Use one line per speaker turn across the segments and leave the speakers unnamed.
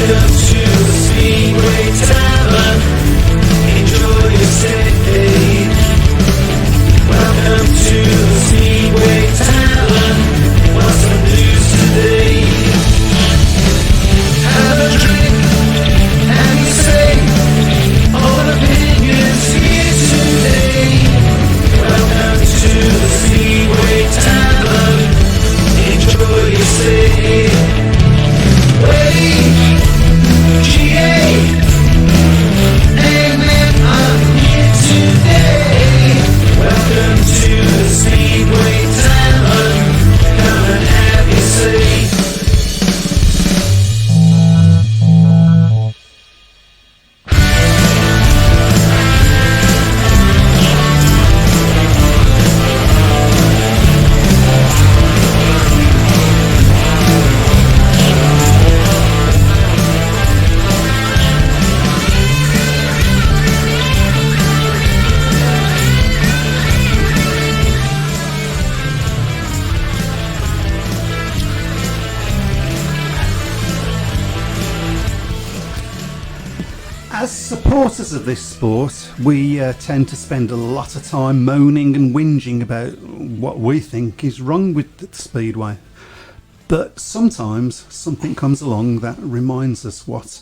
Welcome to the Speedway Tavern. Enjoy your stay. Welcome to the Speedway Tavern. What's the news today? Have a drink and you say all opinions here today. Welcome to the Speedway Tavern. Enjoy your stay. I'm here today. Welcome to the Speedway Tavern. Come and have your say.
As supporters of this sport, we tend to spend a lot of time moaning and whinging about what we think is wrong with the Speedway. But sometimes something comes along that reminds us what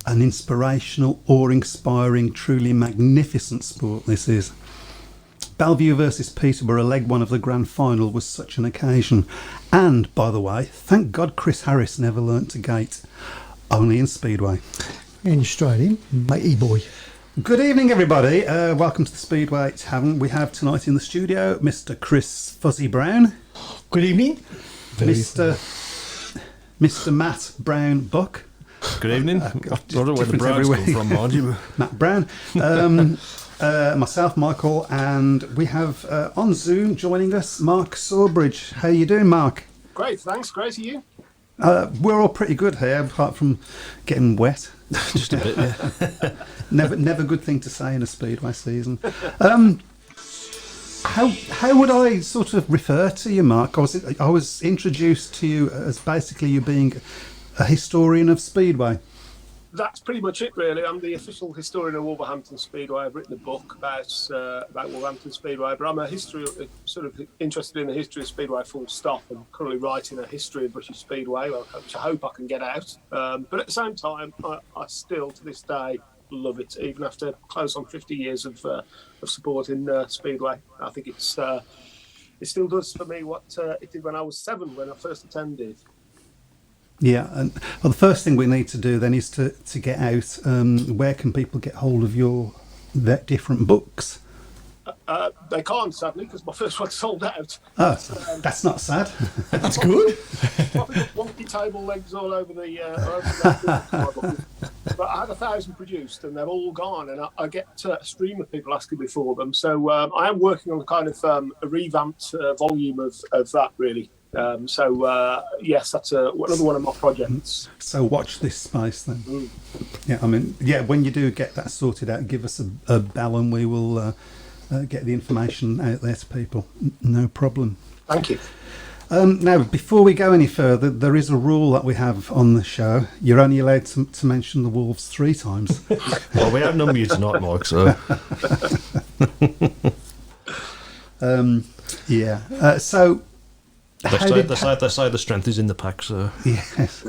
an inspirational, awe-inspiring, truly magnificent sport this is. Bellevue versus Peterborough, leg one of the grand final, was such an occasion. And, by the way, thank God Chris Harris never learnt to gate, only in Speedway.
And straight in, matey boy.
Good evening, everybody. Welcome to the Speedway Tavern. We have tonight in the studio Mr. Chris Fuzzy Browne.
Good evening.
Mr. Matt Browne Buck.
Good evening. I don't know where the Browns come from, mind you.
Matt Browne. Myself, Michael, and we have on Zoom joining us Mark Sawbridge. How are you doing, Mark?
Great, thanks. Great, are you?
We're all pretty good here, apart from getting wet.
Just a bit, yeah.
Never good thing to say in a Speedway season. How would I sort of refer to you, Mark? I was introduced to you as basically you being a historian of Speedway.
That's pretty much it, really. I'm the official historian of Wolverhampton Speedway. I've written a book about Wolverhampton Speedway, but I'm sort of interested in the history of Speedway full stop. I'm currently writing a history of British Speedway, which I hope I can get out. But at the same time, I still, to this day, love it, even after close on 50 years of supporting Speedway. I think it still does for me what it did when I was 7, when I first attended.
Yeah, and well, the first thing we need to do then is to get out. Where can people get hold of your different books?
They can't, sadly, because my first one sold out.
Oh, that's not sad.
That's good.
Wonky table legs all over the. But I had 1,000 produced, and they're all gone, and I get a stream of people asking me for them. So I am working on kind of a revamped volume of that, really. Yes, that's another one of my projects.
So watch this space then. Yeah, I mean, yeah, when you do get that sorted out, give us a bell and we will get the information out there to people. No problem.
Thank you.
Now, before we go any further, there is a rule that we have on the show. You're only allowed to mention the Wolves 3 times.
Well, we outnumber you tonight, Mike, so...
yeah. So...
They say the strength is in the pack, so...
Yes.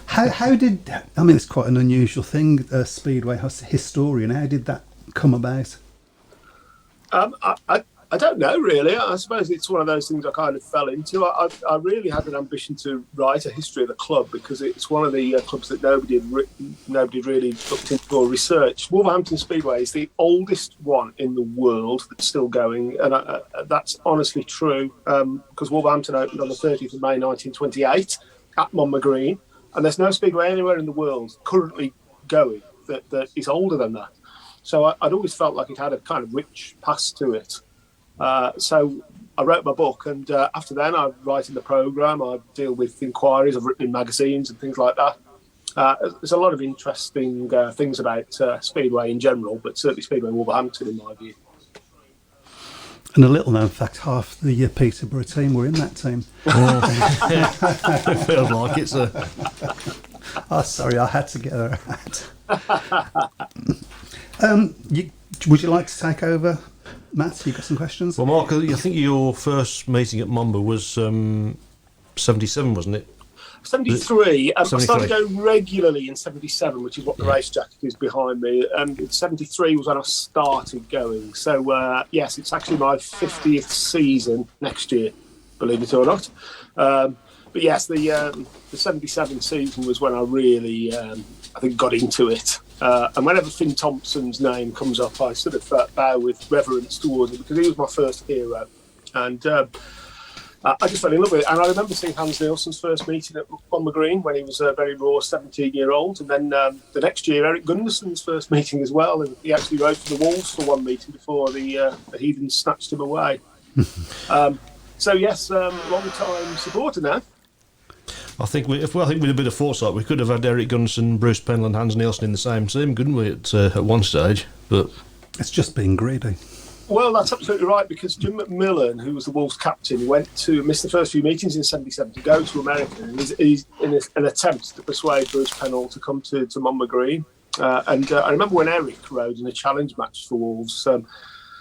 How did... I mean, it's quite an unusual thing, Speedway historian. How did that come about?
I don't know, really. I suppose it's one of those things I kind of fell into. I really had an ambition to write a history of the club because it's one of the clubs that nobody really looked into or researched. Wolverhampton Speedway is the oldest one in the world that's still going, and that's honestly true because Wolverhampton opened on the 30th of May 1928 at Monmouth Green, and there's no Speedway anywhere in the world currently going that is older than that. So I'd always felt like it had a kind of rich past to it. So I wrote my book, and after then I write in the programme, I deal with inquiries, I've written in magazines and things like that. There's a lot of interesting things about Speedway in general, but certainly Speedway Wolverhampton in my view.
And a little known fact, half the Peterborough team were in that team.
It feels like it's a...
Oh, sorry, I had to get her out. Would you like to take over, Matt? You got some questions?
Well, Mark, I think your first meeting at Mumba was 77, wasn't it?
73. I
73.
started going regularly in 77, which is what the race jacket is behind me. And 73 was when I started going. So, yes, it's actually my 50th season next year, believe it or not. But yes, the 77 season was when I really, I think, got into it. And whenever Finn Thompson's name comes up, I sort of bow with reverence towards him because he was my first hero. And I just fell in love with it. And I remember seeing Hans Nielsen's first meeting on the green when he was a very raw 17-year-old. And then the next year, Eric Gundersen's first meeting as well. And he actually rode for the Wolves for one meeting before the Heathens snatched him away. So, yes, long-time supporter now.
I think with a bit of foresight, we could have had Eric Gundersen, Bruce Pennell and Hans Nielsen in the same team, couldn't we, at one stage? But
it's just being greedy. Well,
that's absolutely right, because Jim McMillan, who was the Wolves captain, missed the first few meetings in 77 to go to America, and he's in an attempt to persuade Bruce Pennell to come to Monmouth Green. And I remember when Eric rode in a challenge match for Wolves,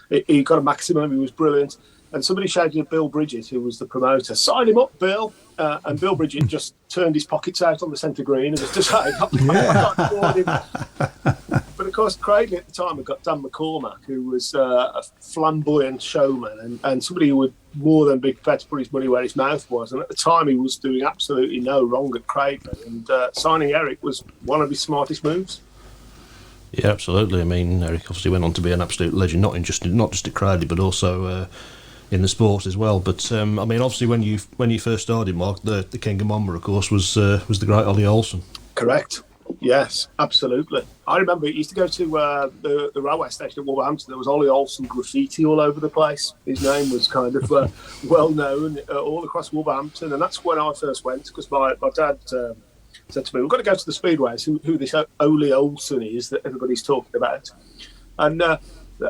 he got a maximum, he was brilliant. And somebody shouted at Bill Bridget, who was the promoter, "Sign him up, Bill." And Bill Bridget just turned his pockets out on the centre green and was just saying, I can't afford him. But of course, Cradley at the time had got Dan McCormack, who was a flamboyant showman and somebody who would more than be prepared to put his money where his mouth was. And at the time, he was doing absolutely no wrong at Cradley. And signing Eric was one of his smartest moves.
Yeah, absolutely. I mean, Eric obviously went on to be an absolute legend, not just at Cradley, but also in the sport as well. But I mean, obviously, when you first started, Mark, the King of Monmouth, of course, was the great Ollie Olsen.
Correct. Yes, absolutely. I remember it used to go to the railway station at Wolverhampton. There was Ollie Olsen graffiti all over the place. His name was kind of well known all across Wolverhampton, and that's when I first went, because my dad said to me, "We've got to go to the Speedways, who this Ollie Olsen is that everybody's talking about." And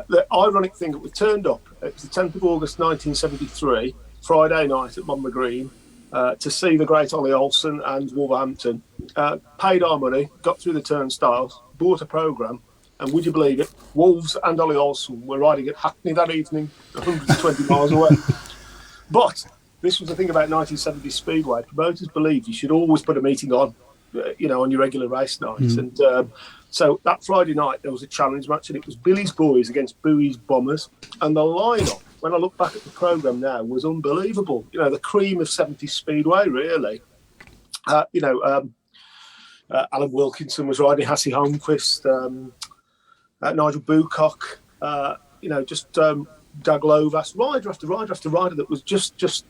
the ironic thing, we turned up, it was the 10th of August 1973, Friday night at Monmouth Green, to see the great Ollie Olsen and Wolverhampton. Paid our money, got through the turnstiles, bought a programme, and would you believe it, Wolves and Ollie Olsen were riding at Hackney that evening, 120 miles away. But this was the thing about 1970 Speedway. Promoters believed you should always put a meeting on, on your regular race nights. And so that Friday night, there was a challenge match, and it was Billy's Boys against Bowie's Bombers. And the lineup, when I look back at the programme now, was unbelievable. The cream of 70 Speedway, really. Alan Wilkinson was riding, Hassie Holmquist, Nigel Bucock, Doug Lovas, rider after rider after rider that was just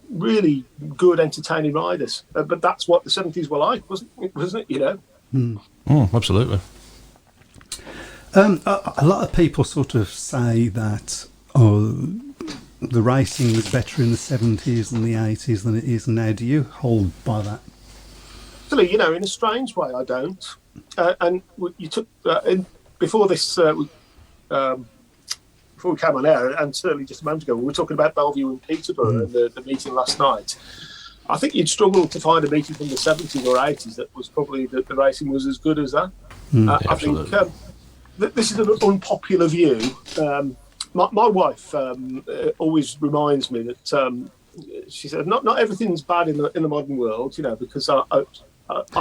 really good, entertaining riders. But that's what the 70s were like, wasn't it?
Absolutely.
A lot of people sort of say that the racing was better in the 70s and the 80s than it is now. Do you hold by that?
Actually, in a strange way, I don't. And you took before this, before we came on air, and certainly just a moment ago, we were talking about Bellevue and Peterborough and the meeting last night. I think you'd struggle to find a meeting from the 70s or 80s that was probably the racing was as good as that. I think this is an unpopular view. My wife always reminds me that she said not everything's bad in the modern world, because I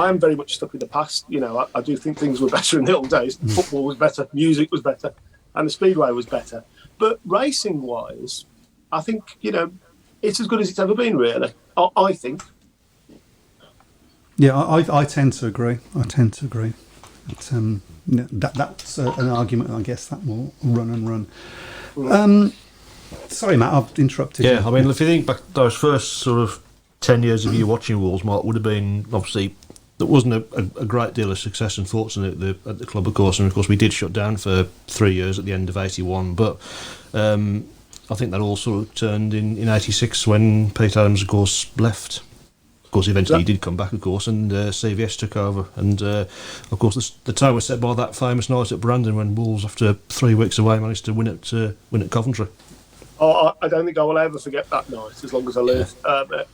am very much stuck in the past. I do think things were better in the old days. Football was better, music was better, and the Speedway was better. But racing-wise, I think, it's as good as it's ever been, really. I think.
Yeah, I tend to agree. But, that's an argument, I guess, that will run and run. Sorry, Matt, I've interrupted you.
Yeah, I mean, if you think back, those first sort of 10 years of you watching Wolves, Mark, would have been, obviously, there wasn't a great deal of success and fortune at the club, of course, and of course we did shut down for 3 years at the end of 81, but I think that all sort of turned in 86 when Pete Adams, of course, left. Of course, eventually he did come back, of course, and CVS took over. And, of course, the tone was set by that famous night at Brandon when Wolves, after 3 weeks away, managed to win at Coventry.
I don't think I will ever forget that night as long as I live.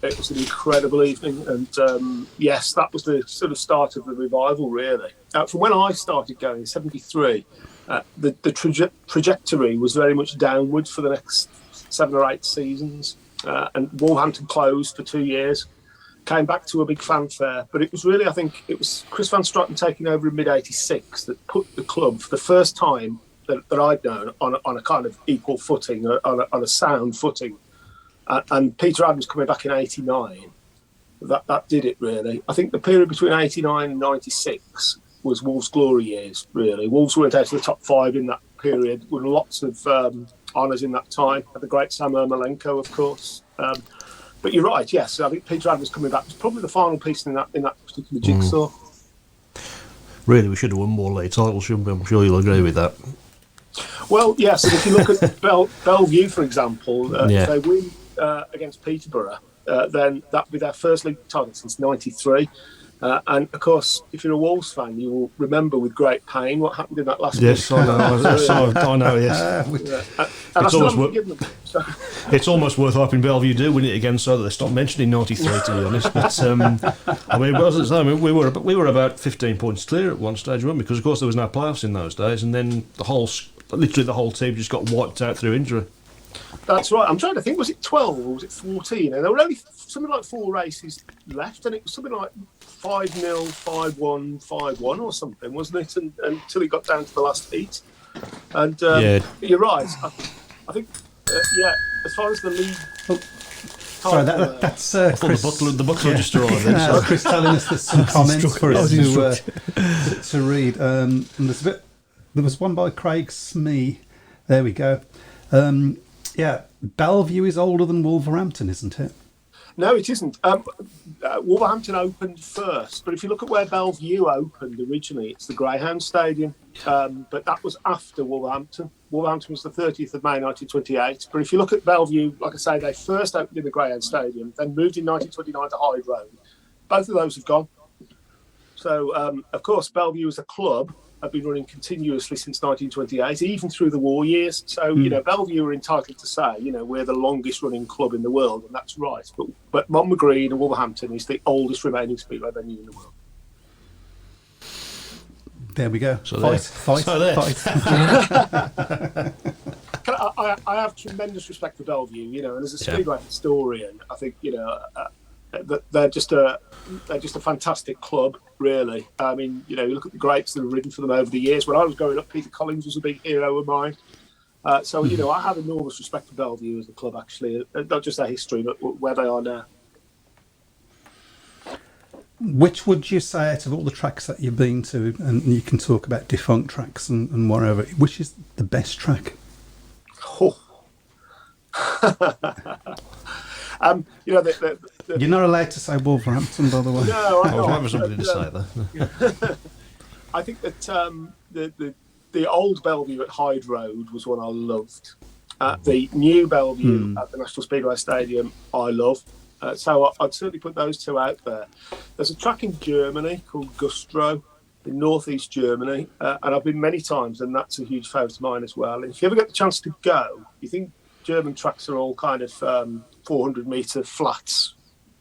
It was an incredible evening, and yes, that was the sort of start of the revival, really. From when I started going in '73, the trajectory was very much downwards for the next 7 or 8 seasons, and Wolverhampton closed for 2 years, came back to a big fanfare, but it was really, I think, it was Chris Van Straaten taking over in mid-'86 that put the club, for the first time that I'd known, on a kind of equal footing, on a sound footing. And Peter Adams coming back in '89, that did it, really. I think the period between '89 and '96 was Wolves' glory years, really. Wolves went out to the top 5 in that period, with lots of honours in that time. The great Sam Ermolenko, of course. But you're right, yes. I think Peter Adams coming back was probably the final piece in that particular jigsaw.
Really, we should have won more league titles, shouldn't we? I'm sure you'll agree with that.
Well, yes, and if you look at Bellevue, for example, if they win against Peterborough, then that'll be their first league title since '93. And, of course, if you're a Wolves fan, you will remember with great pain what happened in that last week.
Yes, I know, yes. It's almost worth hoping Bellevue do win it again so that they stop mentioning '93, to be honest. But, I mean, we were about 15 points clear at one stage, weren't we? Because, of course, there was no playoffs in those days, and then literally the whole team just got wiped out through injury.
That's right. I'm trying to think, was it 12 or was it 14? And there were only something like 4 races left, and it was something like 5-0, 5-1, 5-1 or something, wasn't it? And until it got down to the last heat. And you're right. I think, as far as the league...
Sorry, that's Chris.
The butler just arrived then. So.
Chris telling us there's some comments for us to read. And there was one by Craig Smee. There we go. Bellevue is older than Wolverhampton, isn't it?
No, it isn't. Wolverhampton opened first, but if you look at where Bellevue opened originally, it's the Greyhound Stadium. But that was after Wolverhampton. Wolverhampton was the 30th of May 1928. But if you look at Bellevue, like I say, they first opened in the Greyhound Stadium, then moved in 1929 to Hyde Road. Both of those have gone. So, of course, Bellevue as a club have been running continuously since 1928, even through the war years. So, Bellevue are entitled to say, we're the longest running club in the world, and that's right. But Monmouth Green and Wolverhampton is the oldest remaining Speedway venue in the world.
There we go.
So
Fight.
I have tremendous respect for Bellevue, and as a Speedway historian, I think, they're just a fantastic club, really. I mean, you look at the greats that have ridden for them over the years. When I was growing up, Peter Collins was a big hero of mine. So, I have enormous respect for Bellevue as a club, actually, not just their history, but where they are now.
Which would you say, out of all the tracks that you've been to, and you can talk about defunct tracks and whatever, which is the best track?
Oh.
You're not allowed to say Wolverhampton, by the way.
No,
I was waiting for somebody to say that.
I think that the old Bellevue at Hyde Road was one I loved. The new Bellevue at the National Speedway Stadium, I love. So I'd certainly put those two out there. There's a track in Germany called Güstrow in northeast Germany, and I've been many times, and that's a huge favourite of mine as well. And if you ever get the chance to go, you think German tracks are all kind of 400-metre flats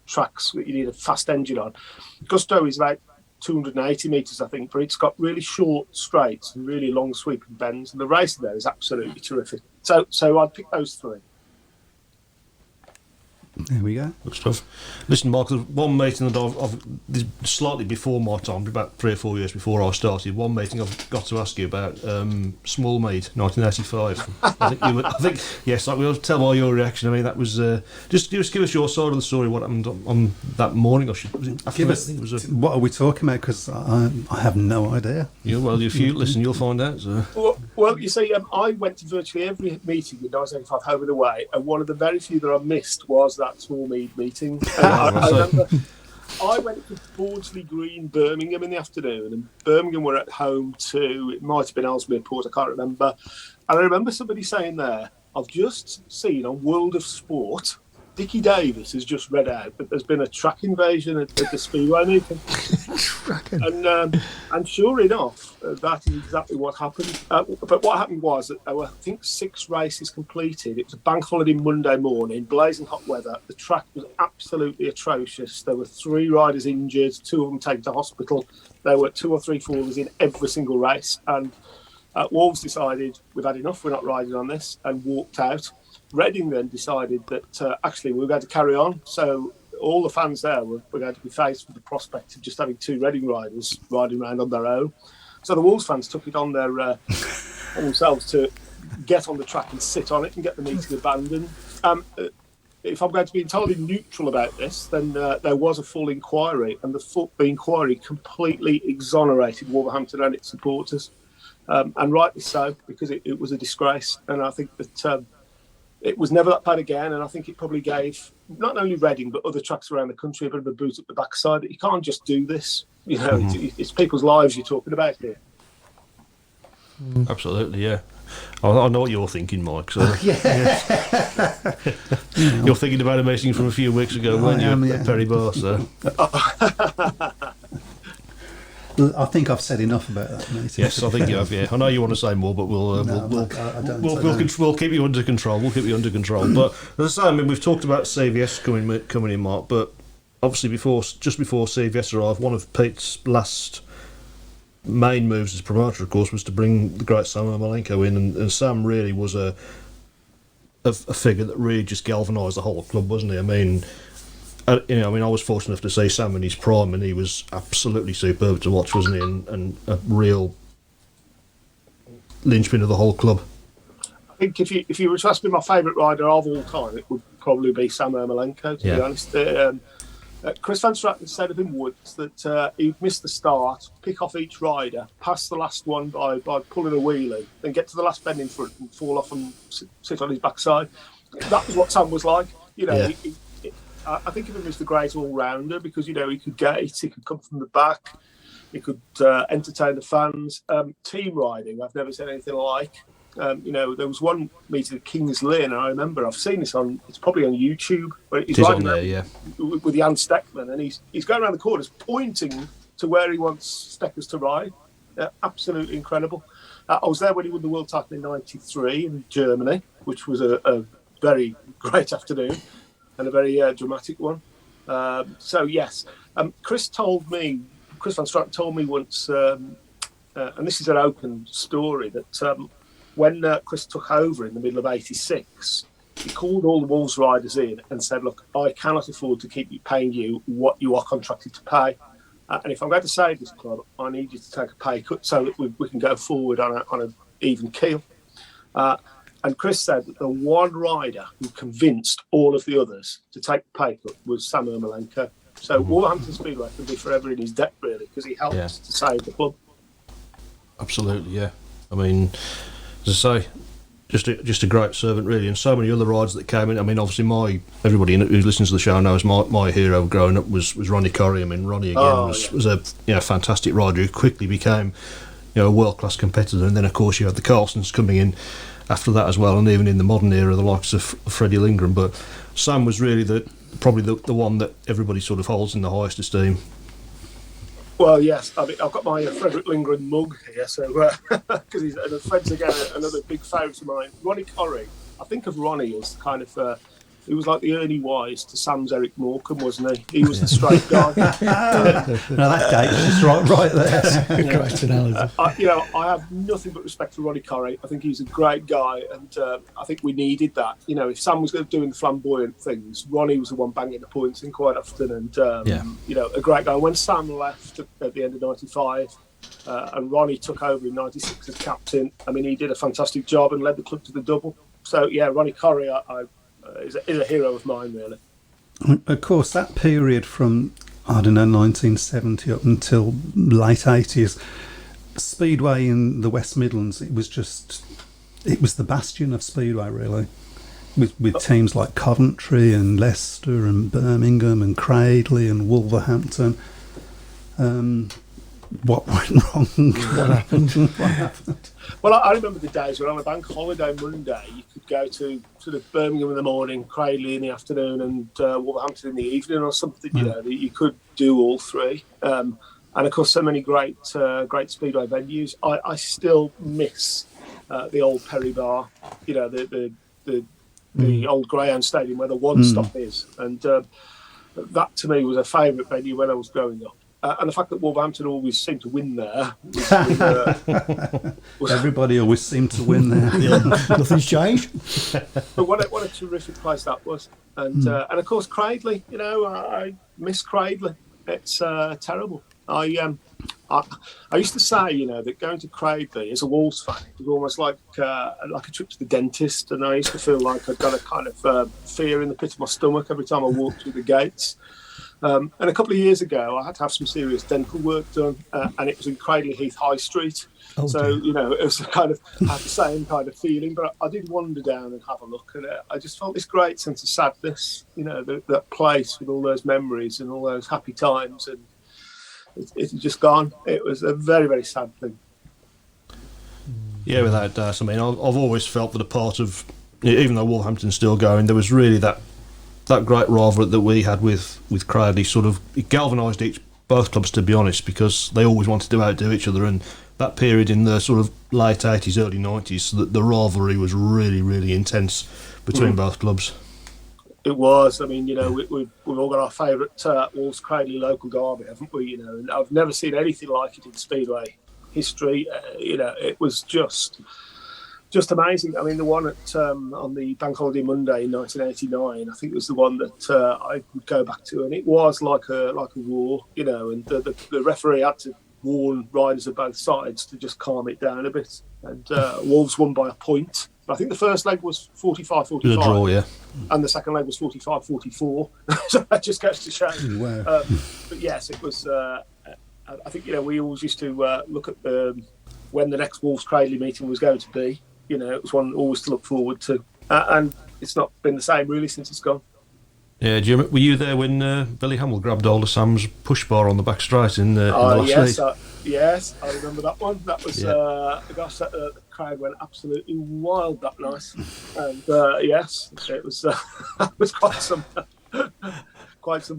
tracks that you need a fast engine on. Güstrow is about 280 metres, I think, but it's got really short straights and really long sweeping bends, and the racing there is absolutely terrific. So I'd pick those 3.
There we go.
Good stuff. Listen, Mark, there's one meeting that I've slightly before my time, about 3 or 4 years before I started, one meeting I've got to ask you about, Smallmead, 1985. I think, yes, like we'll tell by your reaction. I mean, that was, just give us your side of the story, what happened on that morning.
What are we talking about? Because I have no idea.
Yeah, well, if you listen, you'll find out. So.
Well, you see, I went to virtually every meeting in 1985 home and away, and one of the very few that I missed was that Smallmead meeting. I remember I went to Bordsley Green, Birmingham in the afternoon, and Birmingham were at home too. It might have been Ellesmere Port, I can't remember. And I remember somebody saying there, I've just seen on World of Sport Dickie Davis has just read out that there's been a track invasion at the Speedway meeting. And sure enough, that is exactly what happened. But what happened was that there were, I think, 6 races completed. It was a bank holiday Monday morning, blazing hot weather. The track was absolutely atrocious. There were 3 riders injured, 2 of them taken to hospital. There were 2 or 3 fallers in every single race. And Wolves decided, we've had enough, we're not riding on this, and walked out. Reading then decided that actually we were going to carry on. So all the fans there were going to be faced with the prospect of just having 2 Reading riders riding around on their own. So the Wolves fans took it on themselves to get on the track and sit on it and get the meeting abandoned. If I'm going to be entirely neutral about this, then there was a full inquiry, and the inquiry completely exonerated Wolverhampton and its supporters. And rightly so, because it was a disgrace. And I think that it was never that bad again. And I think it probably gave not only Reading, but other tracks around the country a bit of a boot up the backside that you can't just do this. You know, it's people's lives you're talking about here.
Absolutely, yeah. I know what you're thinking, Mike. So. You're thinking about a meeting from a few weeks ago, weren't you, at Perry Bar, so.
I think I've said enough about that, mate.
Yes, I think you have. Yeah, I know you want to say more, but we'll keep you under control. We'll keep you under control. But as I say, I mean, we've talked about CVS coming in, Mark. But obviously, just before CVS arrived, one of Pete's last main moves as promoter, of course, was to bring the great Sam Ermolenko in, and Sam really was a figure that really just galvanised the whole club, wasn't he? I mean. I was fortunate enough to see Sam in his prime, and he was absolutely superb to watch, wasn't he? And a real linchpin of the whole club.
I think if you were to ask me my favourite rider of all time, it would probably be Sam Ermolenko, to be honest. Chris Van Straten said of him once that he'd miss the start, pick off each rider, pass the last one by pulling a wheelie, then get to the last bend in front and fall off and sit on his backside. That was what Sam was like. You know, I think of him as the great all-rounder because, you know, he could gate, he could come from the back, he could entertain the fans. Team riding, I've never seen anything like. There was one meeting at King's Lynn, and I remember, I've seen this it's probably on YouTube, where he's riding with Jan Steckman, and he's going around the corners pointing to where he wants Steckers to ride. Absolutely incredible. I was there when he won the world title in '93 in Germany, which was a very great afternoon. And a very dramatic one. Yes, Chris Van Straten told me once, and this is an open story, that when Chris took over in the middle of '86, he called all the Wolves riders in and said, "Look, I cannot afford to keep paying you what you are contracted to pay, and if I'm going to save this club, I need you to take a pay cut so that we can go forward on an even keel." And Chris said that the one rider who convinced all of the others to take the pay cut was Sam Ermolenko. So Wolverhampton Speedway can be forever in his debt, really, because he helped to save the club.
Absolutely, yeah. I mean, as I say, just a great servant, really, and so many other riders that came in. I mean, obviously, everybody who listens to the show knows my hero growing up was Ronnie Curry. I mean, Ronnie again was a fantastic rider who quickly became a world-class competitor, and then of course you had the Carlsons coming in after that as well, and even in the modern era, the likes of Freddie Lindgren. But Sam was really probably the one that everybody sort of holds in the highest esteem.
Well, yes. I mean, I've got my Frederick Lindgren mug here, so because he's Fred's again another big favourite of mine. Ronnie Curry. I think of Ronnie as kind of. He was like the Ernie Wise to Sam's Eric Morecambe, wasn't he? He was the straight guy.
Now that date's just right there.
Great analogy.
I have nothing but respect for Ronnie Curry. I think he's a great guy, and I think we needed that. You know, if Sam was doing the flamboyant things, Ronnie was the one banging the points in quite often, and a great guy. When Sam left at the end of '95, and Ronnie took over in '96 as captain, I mean, he did a fantastic job and led the club to the double. So yeah, Ronnie Curry, is a hero of mine, really.
Of course, that period from 1970 up until late 80s, Speedway in the West Midlands, it was the bastion of Speedway, really, with teams like Coventry and Leicester and Birmingham and Cradley and Wolverhampton. what went wrong? What happened?
Well, I remember the days when on a bank holiday Monday you could go to sort of Birmingham in the morning, Cradley in the afternoon, and Wolverhampton in the evening or something. You know, that you could do all three. And of course, so many great speedway venues. I still miss the old Perry Bar. You know, the old Greyhound Stadium where the one stop is, and that to me was a favourite venue when I was growing up. And the fact that Wolverhampton always seemed to win there.
Everybody always seemed to win there.
Nothing's changed.
But what a terrific place that was. And of course, Cradley, you know, I miss Cradley. It's terrible. I used to say, you know, that going to Cradley as a Wolves fan was almost like a trip to the dentist. And I used to feel like I'd got a kind of fear in the pit of my stomach every time I walked through the gates. And a couple of years ago, I had to have some serious dental work done, and it was in Cradley Heath High Street.
Oh,
so,
dear.
you know, it was kind of had the same kind of feeling, but I did wander down and have a look at it. I just felt this great sense of sadness, you know, that place with all those memories and all those happy times, and it's just gone. It was a very, very sad thing.
Yeah, without doubt. I mean, I've always felt that a part of, even though Wolverhampton's still going, there was really that great rivalry that we had with Cradley. Sort of, it galvanised both clubs, to be honest, because they always wanted to outdo each other. And that period in the sort of late 80s, early 90s, the rivalry was really, really intense between both clubs.
It was. I mean, you know, we've all got our favourite Wolves Cradley local derby, haven't we? You know, and I've never seen anything like it in Speedway history. You know, it was just amazing. I mean, the one at on the Bank Holiday Monday in 1989, I think it was the one that I would go back to, and it was like a war, you know. And the referee had to warn riders of both sides to just calm it down a bit. And Wolves won by a point. I think the first leg was 45-45.
It was a draw, yeah.
And the second leg was 45-44. So that just goes to show.
Wow.
But yes, it was. I think, you know, we always used to look at when the next Wolves Cradley meeting was going to be. You know, it was one always to look forward to, and it's not been the same really since it's gone.
Yeah, were you there when Billy Hamill grabbed hold of Sam's push bar on the back straight in the last league?
Yes, I remember that one. That was gosh, the crowd went absolutely wild that night, and yes, it was that was quite some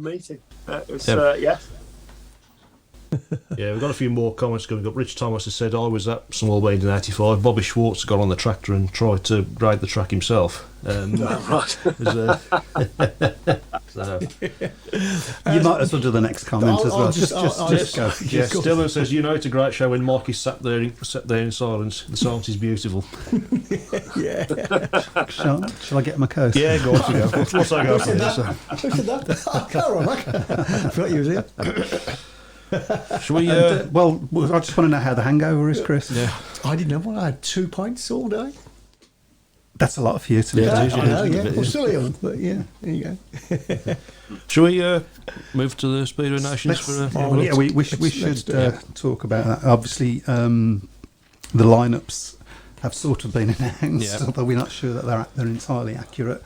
meeting. It was yes.
Yeah, we've got a few more comments coming up. Rich Thomas has said, I was at Small Beans in 85. Bobby Schwartz got on the tractor and tried to grade the track himself.
Right.
So.
You might as well do the next comment as well. Just go.
Yes, Dylan says, you know, it's a great show when Mike is sat there in silence. The silence is beautiful.
Yeah.
Shall I get my coat?
Yeah, go on, go. What's I go for
Who
this?
said that? Oh, Carol, I forgot you was here.
Shall we?
Well, I just want to know how the hangover is, Chris.
Yeah.
I didn't have one. I had 2 pints all day.
That's a lot for you to do.
Yeah, it is,
I know,
it is,
yeah.
it is.
I'm still ill, but yeah, there you go.
Shall we move to the Speedway Nations for a
Yeah, we should talk about that. Obviously, the lineups have sort of been announced, although we're not sure that they're entirely accurate.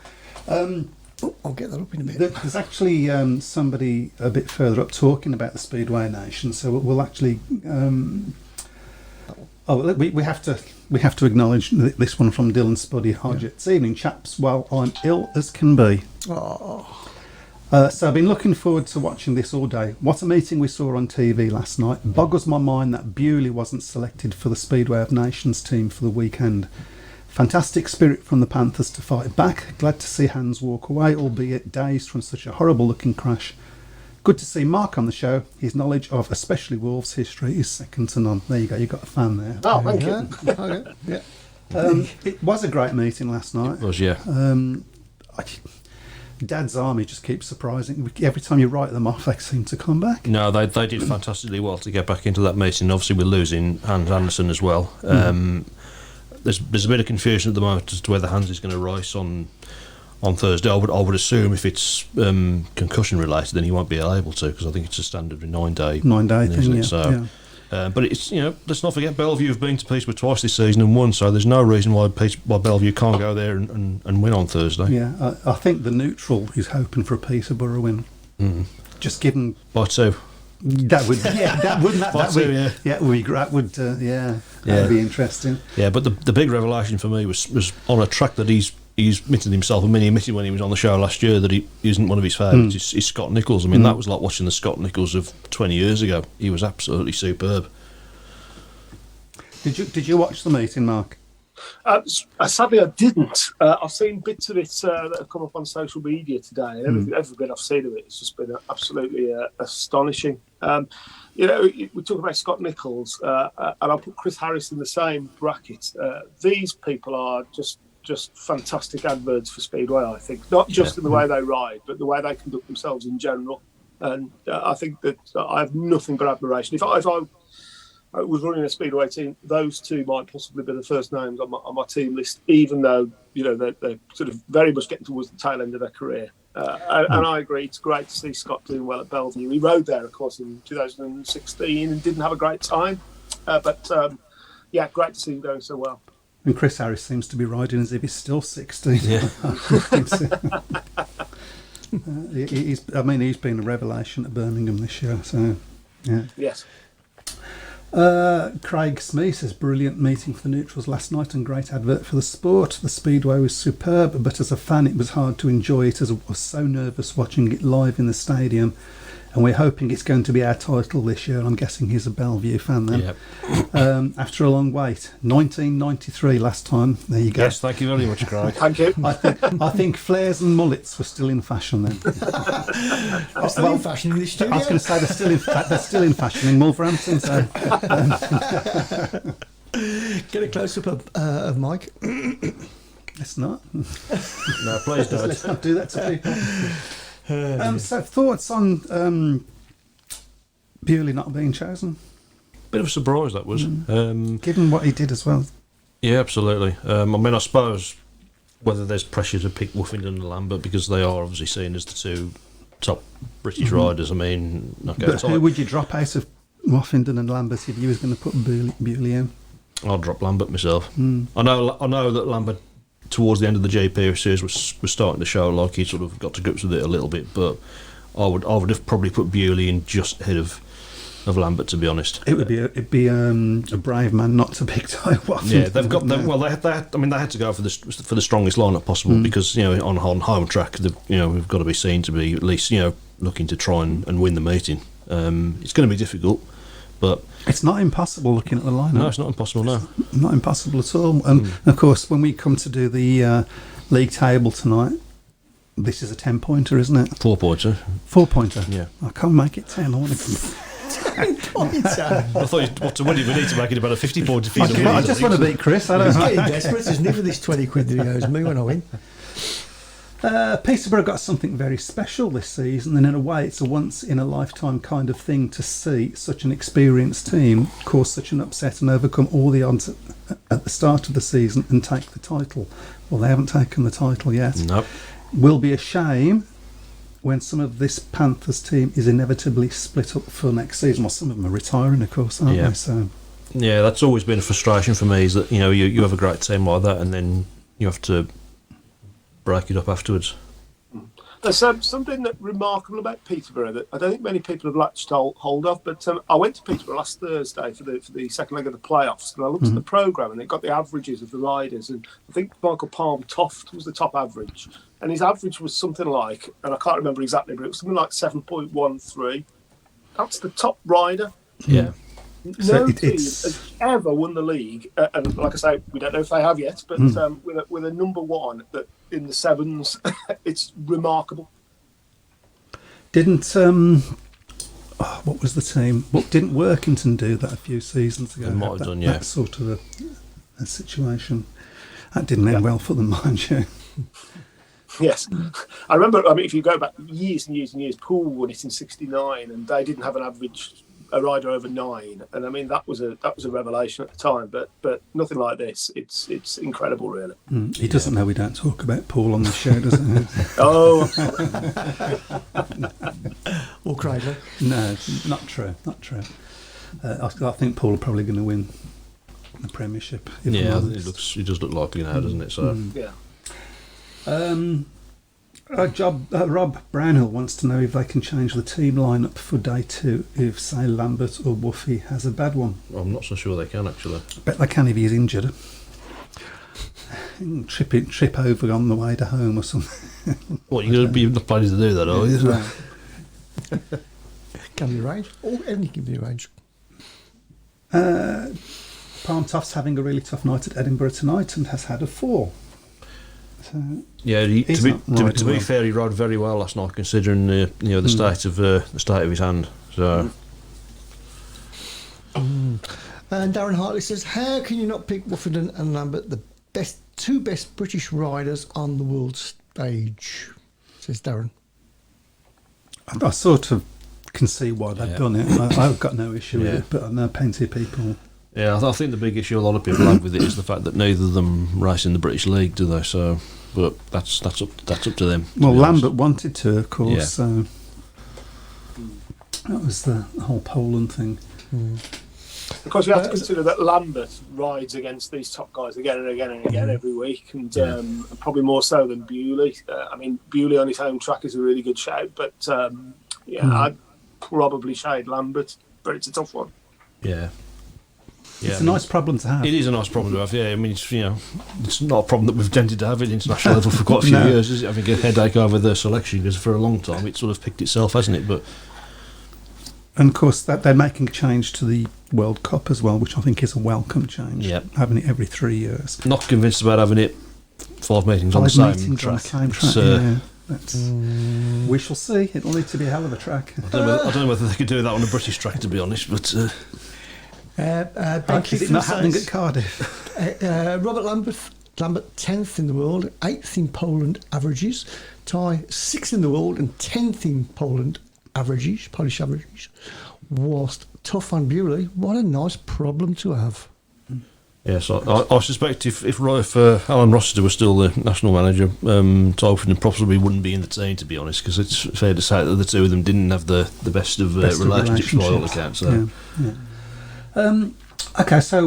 I'll get that up in a minute.
There's actually somebody a bit further up talking about the Speedway Nation, so we'll actually. We have to acknowledge this one from Dylan Spuddy Hodgetts. Evening, chaps. Well, I'm ill as can be.
Oh.
So I've been looking forward to watching this all day. What a meeting we saw on TV last night. Boggles my mind that Bewley wasn't selected for the Speedway of Nations team for the weekend. Fantastic spirit from the Panthers to fight back. Glad to see Hans walk away, albeit dazed from such a horrible looking crash. Good to see Mark on the show. His knowledge of especially Wolves history is second to none. There you go, you've got a fan there.
Oh, thank you.
Okay. Yeah.
It was a great meeting last night.
It was, yeah.
Dad's Army just keeps surprising. Every time you write them off, they seem to come back.
No, they did fantastically well to get back into that meeting. Obviously, we're losing Hans Anderson as well. There's a bit of confusion at the moment as to whether Hans is going to race on Thursday. I would assume if it's concussion related, then he won't be able to, because I think it's a standard 9-day
9-day thing,
isn't it?
yeah.
So, but it's, you know, let's not forget Bellevue have been to Peterborough twice this season and won, so there's no reason why Bellevue can't go there and win on Thursday.
Yeah, I think the neutral is hoping for a Peterborough win.
Mm.
Just given
By 2.
That would, that would be interesting.
Yeah, but the big revelation for me was on a track that he's admitted himself, and he admitted when he was on the show last year that he isn't one of his favourites. Is Scott Nichols. I mean, that was like watching the Scott Nichols of 20 years ago. He was absolutely superb.
Did you watch the meeting, Mark?
Sadly, I didn't. I've seen bits of it that have come up on social media today. Every bit I've seen of it, it's just been absolutely astonishing. We talk about Scott Nichols, and I'll put Chris Harris in the same bracket. These people are just fantastic adverts for Speedway, I think. Not just in the way they ride, but the way they conduct themselves in general. And I think that I have nothing but admiration. If I was running a Speedway team, those two might possibly be the first names on my team list, even though they're sort of very much getting towards the tail end of their career. And I agree, it's great to see Scott doing well at Bellevue. He rode there, of course, in 2016 and didn't have a great time. But great to see him going so well.
And Chris Harris seems to be riding as if he's still 16. Yeah. He's been a revelation at Birmingham this year. So, yeah.
Yes.
Craig Smee says, brilliant meeting for the neutrals last night and great advert for the sport. The Speedway was superb, but as a fan it was hard to enjoy it as I was so nervous watching it live in the stadium, and we're hoping it's going to be our title this year. I'm guessing he's a Bellevue fan then.
Yep.
After a long wait, 1993 last time. There you go.
Yes, thank you very much, Craig.
Thank you.
I think flares and mullets were still in fashion then.
They're still in fashion in this studio.
I was going to say they're still in fashion in Wolverhampton. So
get a close up of Mike.
Let's not.
No, please don't.
Let's not do that to people. So thoughts on Bewley not being chosen?
Bit of a surprise that was.
Given what he did as well.
Yeah, absolutely. I suppose whether there's pressure to pick Woofington and Lambert because they are obviously seen as the two top British riders. I mean,
but who would you drop out of Woofington and Lambert if you was going to put Bewley in?
I'll drop Lambert myself. I know that Lambert towards the end of the JP series was starting to show like he sort of got to grips with it a little bit, but I would have probably put Bewley in just ahead of Lambert, to be honest.
It'd be a brave man not to pick Ty Woffington.
Yeah, they've got them. Well, they had to go for the strongest lineup possible because on home track, we've got to be seen to be at least looking to try and win the meeting. It's going to be difficult, but
it's not impossible looking at the lineup.
No, it's not impossible. No,
not impossible at all. And of course, when we come to do the league table tonight, this is a 10-pointer, isn't it?
4-pointer.
4-pointer.
Yeah.
I can't make it 10. I want to.
I thought to win it, we need to make it about a 50-pointer for you.
I just want to beat Chris. I don't
He's
know.
getting desperate, isn't he, for this 20 quid that he owes me when I win.
Peterborough got something very special this season, and in a way it's a once-in-a-lifetime kind of thing to see such an experienced team cause such an upset and overcome all the odds at the start of the season and take the title. Well, they haven't taken the title yet.
Nope.
Will be a shame when some of this Panthers team is inevitably split up for next season. Well, some of them are retiring, of course, aren't they? So,
yeah, that's always been a frustration for me, is that you have a great team like that and then you have to break it up afterwards.
There's something remarkable about Peterborough that I don't think many people have latched hold of, but I went to Peterborough last Thursday for the second leg of the playoffs, and I looked at the programme and it got the averages of the riders, and I think Michael Palm Toft was the top average, and his average was something like, and I can't remember exactly, but it was something like 7.13. That's the top rider.
Yeah.
No team has ever won the league, and like I say, we don't know if they have yet, but with a number one that in the sevens, it's remarkable.
Didn't what was the team? Didn't Workington do that a few seasons ago?
They might have done, yeah.
That sort of a situation. That didn't end well for them, mind you.
Yes, I remember. I mean, if you go back years and years and years, Poole won it in '69, and they didn't have an average. A rider over 9, and I mean that was a revelation at the time. But nothing like this. It's incredible, really.
He doesn't know we don't talk about Paul on the show, does he?
Oh,
Or Cradley.
No, not true. I think Paul are probably going to win the Premiership.
Yeah, it does look likely now, doesn't it? So
yeah.
Rob Brownhill wants to know if they can change the team lineup for day 2 if, say, Lambert or Woofy has a bad one.
I'm not so sure they can, actually.
Bet they can if he's injured. Trip over on the way to home or something.
What, you're not planning to do that, are you?
Right.
Can be arranged. Or anything can be arranged.
Palmtoft's having a really tough night at Edinburgh tonight and has had a 4. So
Yeah,
he's not riding
to be
well.
fair, he rode very well last night, considering the state of his hand. So
And Darren Hartley says, how can you not pick Woofenden and Lambert, the two best British riders on the world stage? Says Darren.
I sort of can see why they've done it. I've got no issue with it, but I know plenty of people.
yeah, I think the big issue a lot of people have with it is the fact that neither of them race in the British League, do they? So, but that's up to them. to
Well,
be honest.
Lambert wanted to, of course,
Yeah.
so that was the whole Poland thing.
Of course, we have to consider that Lambert rides against these top guys again and again and again every week, and probably more so than Bewley. I mean, Bewley on his home track is a really good shout, but I'd probably shade Lambert, but it's a tough one.
Yeah.
It's a nice problem to have.
It is a nice problem to have. Yeah, I mean, it's not a problem that we've tended to have at international level for quite a few
No.
years. Is it? Having a headache over the selection, because for a long time it sort of picked itself, hasn't it? But
And of course, that they're making a change to the World Cup as well, which I think is a welcome change.
Yep.
Having it every 3 years.
not convinced about having it 5 meetings on the
5
same
meetings on
track.
the same
It's,
track. Yeah. That's, we shall see. It'll need to be a hell of a track.
I don't know whether they could do that on a British track, to be honest. But
Ben
Is it not
Clifton
happening
says,
at Cardiff?
Robert Lambert 10th in the world, 8th in Poland averages. Ty 6th in the world and 10th in Poland averages, Polish averages. Whilst tough on Bewley, what a nice problem to have.
yes, I suspect if Alan Rossiter was still the national manager, Tolford probably wouldn't be in the team, to be honest, because it's fair to say that the two of them didn't have the best of
Best of
relationships by all
relationships.
accounts. So.
Yeah. Okay, so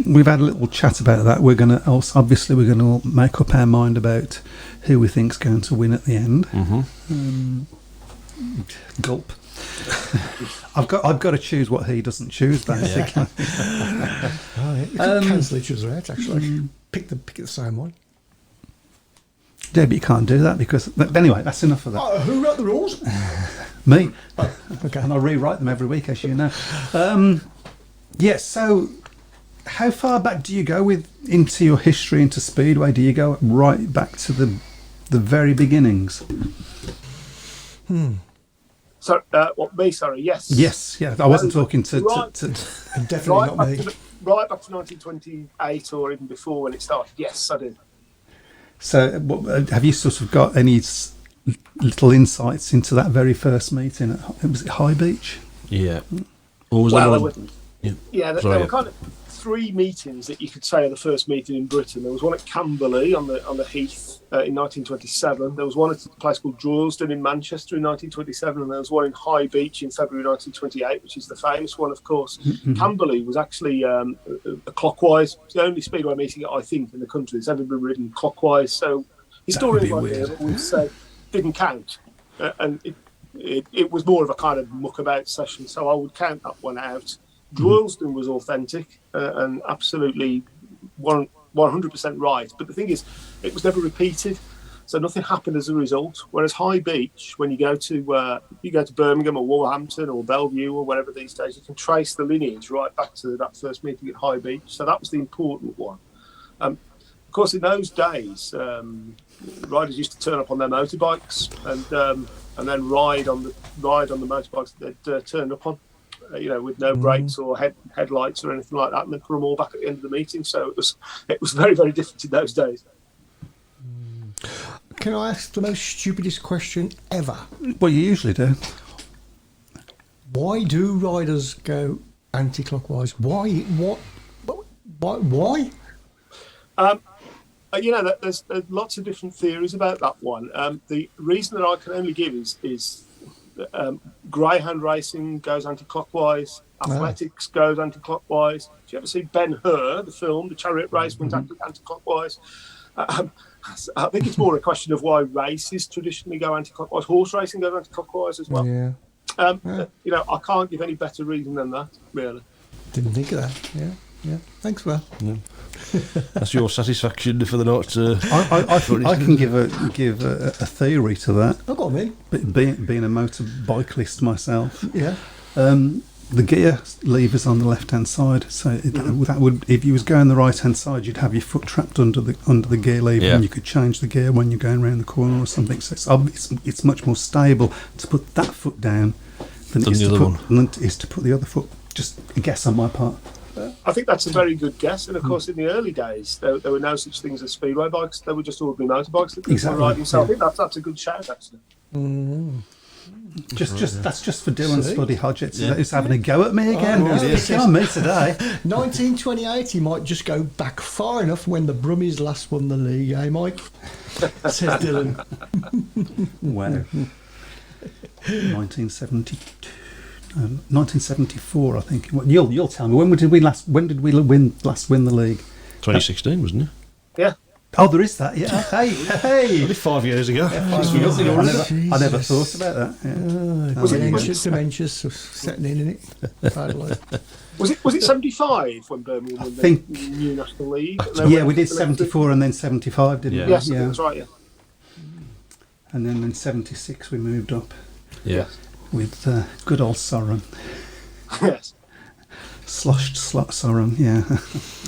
we've had a little chat about that. We're going to make up our mind about who we think's going to win at the end. Gulp. I've got to choose what he doesn't choose, basically.
You could cancel each other out, actually. Pick the same one.
Yeah, but you can't do that because... But anyway, that's enough of that.
Who wrote the rules?
Me.
Okay.
And I rewrite them every week, as you know. Yes, so how far back do you go into your history into Speedway? Do you go right back to the very beginnings?
So, what, me, sorry, yes.
Yes, yeah. I wasn't talking to
Definitely not me.
Right back to 1928 or even before when it started. Yes, I did.
So, have you sort of got any little insights into that very first meeting? Was it High Beach?
Yeah. Or was
Well,
that
there
one?
there were kind of 3 meetings that you could say are the first meeting in Britain. There was one at Camberley on the Heath in 1927. There was one at a place called Droylsden in Manchester in 1927, and there was one in High Beach in February 1928, which is the famous one, of course. Camberley was actually a clockwise. It's the only Speedway meeting, I think, in the country that's ever been ridden clockwise. So historians
be
like
weird.
me would say didn't count, and it was more of a kind of muckabout session. So I would count that one out. Droylsden was authentic and absolutely 100% right. But the thing is, it was never repeated, so nothing happened as a result. Whereas High Beach, when you go to Birmingham or Wolverhampton or Bellevue or whatever these days, you can trace the lineage right back to that first meeting at High Beach. So that was the important one. Of course, in those days, riders used to turn up on their motorbikes and then ride on the motorbikes that they'd turned up on. With no brakes or headlights or anything like that, and then put them all back at the end of the meeting. So it was very, very different in those days.
Can I ask the most stupidest question ever?
Well, you usually do.
Why do riders go anti-clockwise? Why? What? Why?
There's lots of different theories about that one. The reason that I can only give is greyhound racing goes anti-clockwise, athletics goes anti-clockwise. Do you ever see Ben-Hur, the film, the chariot race, went anti-clockwise? I think it's more a question of why races traditionally go anti-clockwise. Horse racing goes anti-clockwise as well.
Yeah.
I can't give any better reason than that, really.
Didn't think of that. Yeah. Thanks for that.
That's your satisfaction for the night.
I can give a theory to that.
Oh, go on, then.
But being a motorcyclist myself,
Yeah.
the gear lever's on the left-hand side, so that would, if you was going the right-hand side, you'd have your foot trapped under the gear lever, and you could change the gear when you're going around the corner or something. So it's much more stable to put that foot down than it is to put the other foot. Just a guess on my part.
I think that's a very good guess. And of course, in the early days, there were no such things as speedway bikes. They were just ordinary motorbikes that people were riding. So I think that's a good shout, actually.
That's just for Dylan's buddy Hodgetts. He's having a go at me again. He's on me today.
1928, he might just go back far enough when the Brummies last won the league, eh, Mike? Says Dylan.
Wow. 1974, I think. You'll tell me. When did we last win the league?
2016, wasn't it?
Yeah.
Oh, there is that. Yeah. Hey.
Only 5 years ago.
I never thought about that. Yeah.
Dementia setting in it. Badly.
Was it 75 when Birmingham won the new National League?
Yeah, we did 74 and then 75, didn't we?
Yes, that's right. Yeah.
And then in 76 we moved up.
Yeah.
With good old Soren.
Yes.
Sloshed Soren, yeah.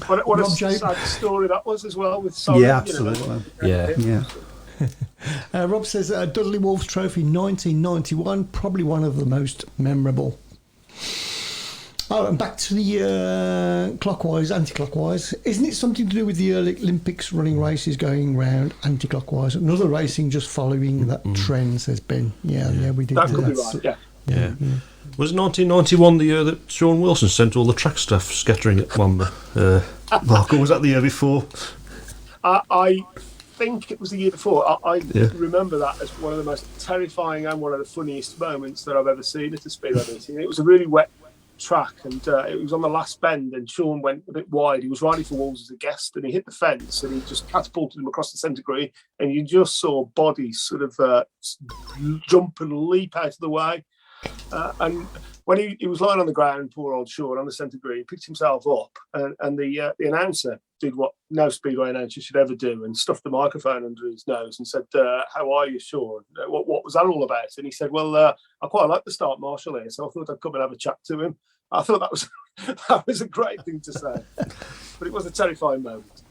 What a sad story that was as well with Soren.
Yeah, absolutely. Yeah.
Rob says Dudley Wolves Trophy 1991, probably one of the most memorable. Oh, and back to the clockwise, anti-clockwise. Isn't it something to do with the early Olympics running races going round anti-clockwise? Another racing just following that trend, says Ben. Yeah, we did.
That could be right,
yeah. Was it 1991 the year that Sean Wilson sent all the track staff scattering at Monmouth? Mark, or was that the year before?
I think it was the year before. I remember that as one of the most terrifying and one of the funniest moments that I've ever seen at a speedway meeting. It was a really wet track, and it was on the last bend, and Sean went a bit wide. He was riding for Wolves as a guest, and he hit the fence, and he just catapulted him across the centre green, and you just saw bodies sort of jump and leap out of the way. And when he was lying on the ground, poor old Sean, on the centre green, he picked himself up, and the announcer did what no speedway announcer should ever do, and stuffed the microphone under his nose and said, "How are you, Sean? What was that all about?" And he said, "Well, I quite like the start marshal here, so I thought I'd come and have a chat to him." I thought that was a great thing to say, but it was a terrifying moment.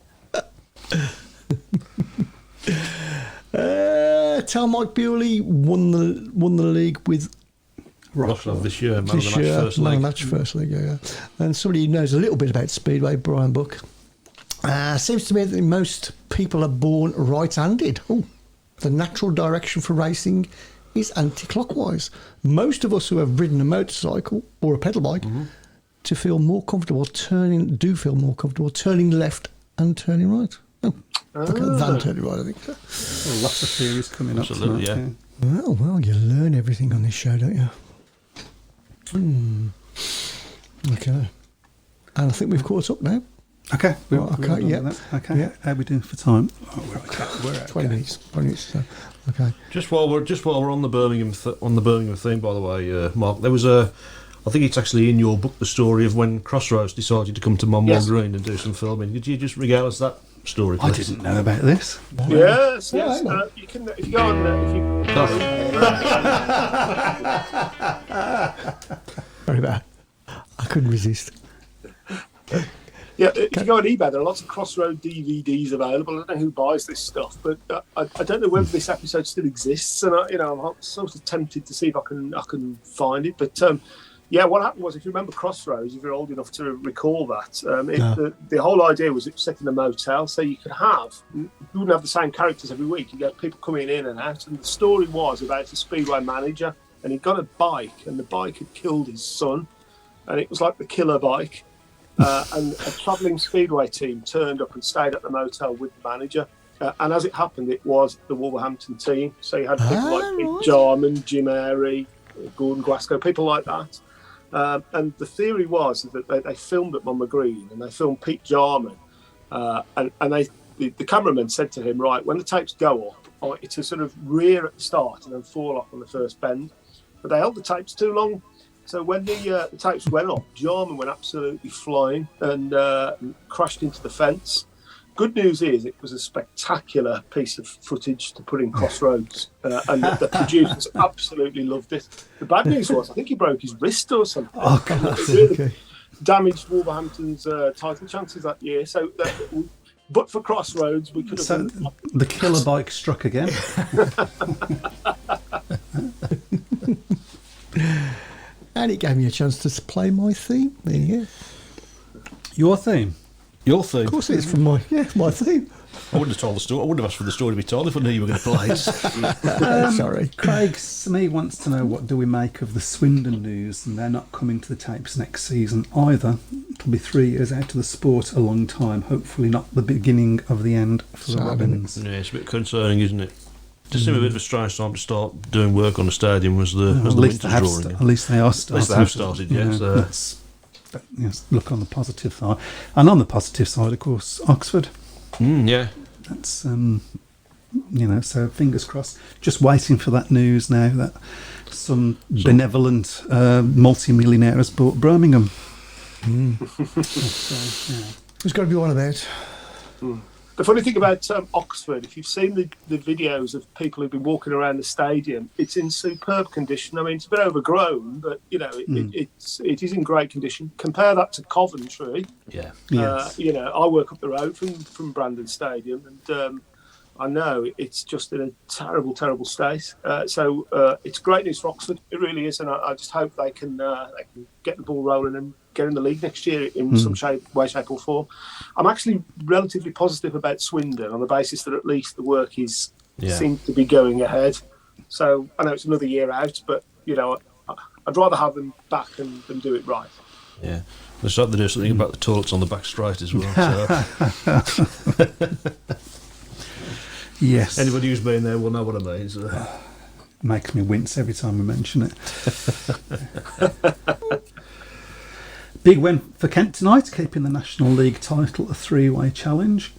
Tell Mike Bewley won the league with
Rosslov this year, man of the match first league.
Yeah. And somebody who knows a little bit about Speedway, Brian Buck. Seems to me that most people are born right-handed. Oh, the natural direction for racing is anti-clockwise. Most of us who have ridden a motorcycle or a pedal bike to feel more comfortable turning left and turning right. Oh, than turning right, I think.
Well, lots of theories coming up.
Absolutely,
tonight,
yeah.
Well, you learn everything on this show, don't you? Okay. And I think we've caught up now.
Okay.
Yeah.
Okay. How are we doing for time? We're at
20 minutes. 20 minutes. So. Okay.
Just while we're on the Birmingham theme, by the way, Mark, there was I think it's actually in your book, the story of when Crossroads decided to come to Monmouth Green and do some filming. Did you just regale us that story, please?
I didn't know about this.
Yes. You can, if you go on,
Very bad. I couldn't resist.
Yeah, if you go on eBay, there are lots of Crossroad DVDs available. I don't know who buys this stuff, but I don't know whether this episode still exists, and I'm sort of tempted to see if I can find it. But what happened was, if you remember Crossroads, if you're old enough to recall that, the whole idea was it was set in a motel, so you wouldn't have the same characters every week. You get people coming in and out, and the story was about a speedway manager, and he'd got a bike, and the bike had killed his son, and it was like the killer bike. And a travelling speedway team turned up and stayed at the motel with the manager. And as it happened, it was the Wolverhampton team. So you had people like Pete Jarman, Jim Airy, Gordon Guasco, people like that. And the theory was that they filmed at Monmouth Green, and they filmed Pete Jarman. And the cameraman said to him, right, when the tapes go up, it's a sort of rear at the start and then fall off on the first bend. But they held the tapes too long. So when the tapes went up, Jarman went absolutely flying and crashed into the fence. Good news is it was a spectacular piece of footage to put in Crossroads, and the producers absolutely loved it. The bad news was I think he broke his wrist or something.
Oh, God.
It really
Okay.
damaged Wolverhampton's title chances that year. So, but for Crossroads, we could have.
So the killer bike struck again.
And it gave me a chance to play my theme. There you go.
Your theme.
Your theme.
Of course, it's from my theme.
I wouldn't have told the story. I wouldn't have asked for the story to be told if I knew you were going to play it.
Sorry.
Craig Smee wants to know, what do we make of the Swindon news, and they're not coming to the tapes next season either. It'll be 3 years out of the sport, a long time. Hopefully not the beginning of the end for the
Sad,
Robins.
Yeah, it's a bit concerning, isn't it? Just seemed a bit of a strange time to start doing work on the stadium as the
At least
winter's
they have
drawing in.
at least they are
At
starting.
least they have started, yes.
Let's look on the positive side. And on the positive side, of course, Oxford.
Yeah.
That's, so fingers crossed. Just waiting for that news now that some benevolent multi-millionaire has bought Birmingham. So, yeah.
There's got to be one about.
The funny thing about Oxford, if you've seen the videos of people who've been walking around the stadium, it's in superb condition. I mean, it's a bit overgrown, but it is in great condition. Compare that to Coventry.
Yeah.
Yes.
I work up the road from Brandon Stadium, and I know it's just in a terrible, terrible state. So it's great news for Oxford. It really is, and I just hope they can get the ball rolling and get in the league next year in some way, shape or form. I'm actually relatively positive about Swindon on the basis that at least the work seems to be going ahead. So I know it's another year out, but I'd rather have them back than do it right.
Yeah. Let's hope they do something about the toilets on the back straight as well. So.
Yes.
Anybody who's been there will know what I mean. So.
Makes me wince every time we mention it. Big win for Kent tonight, keeping the National League title a three-way challenge.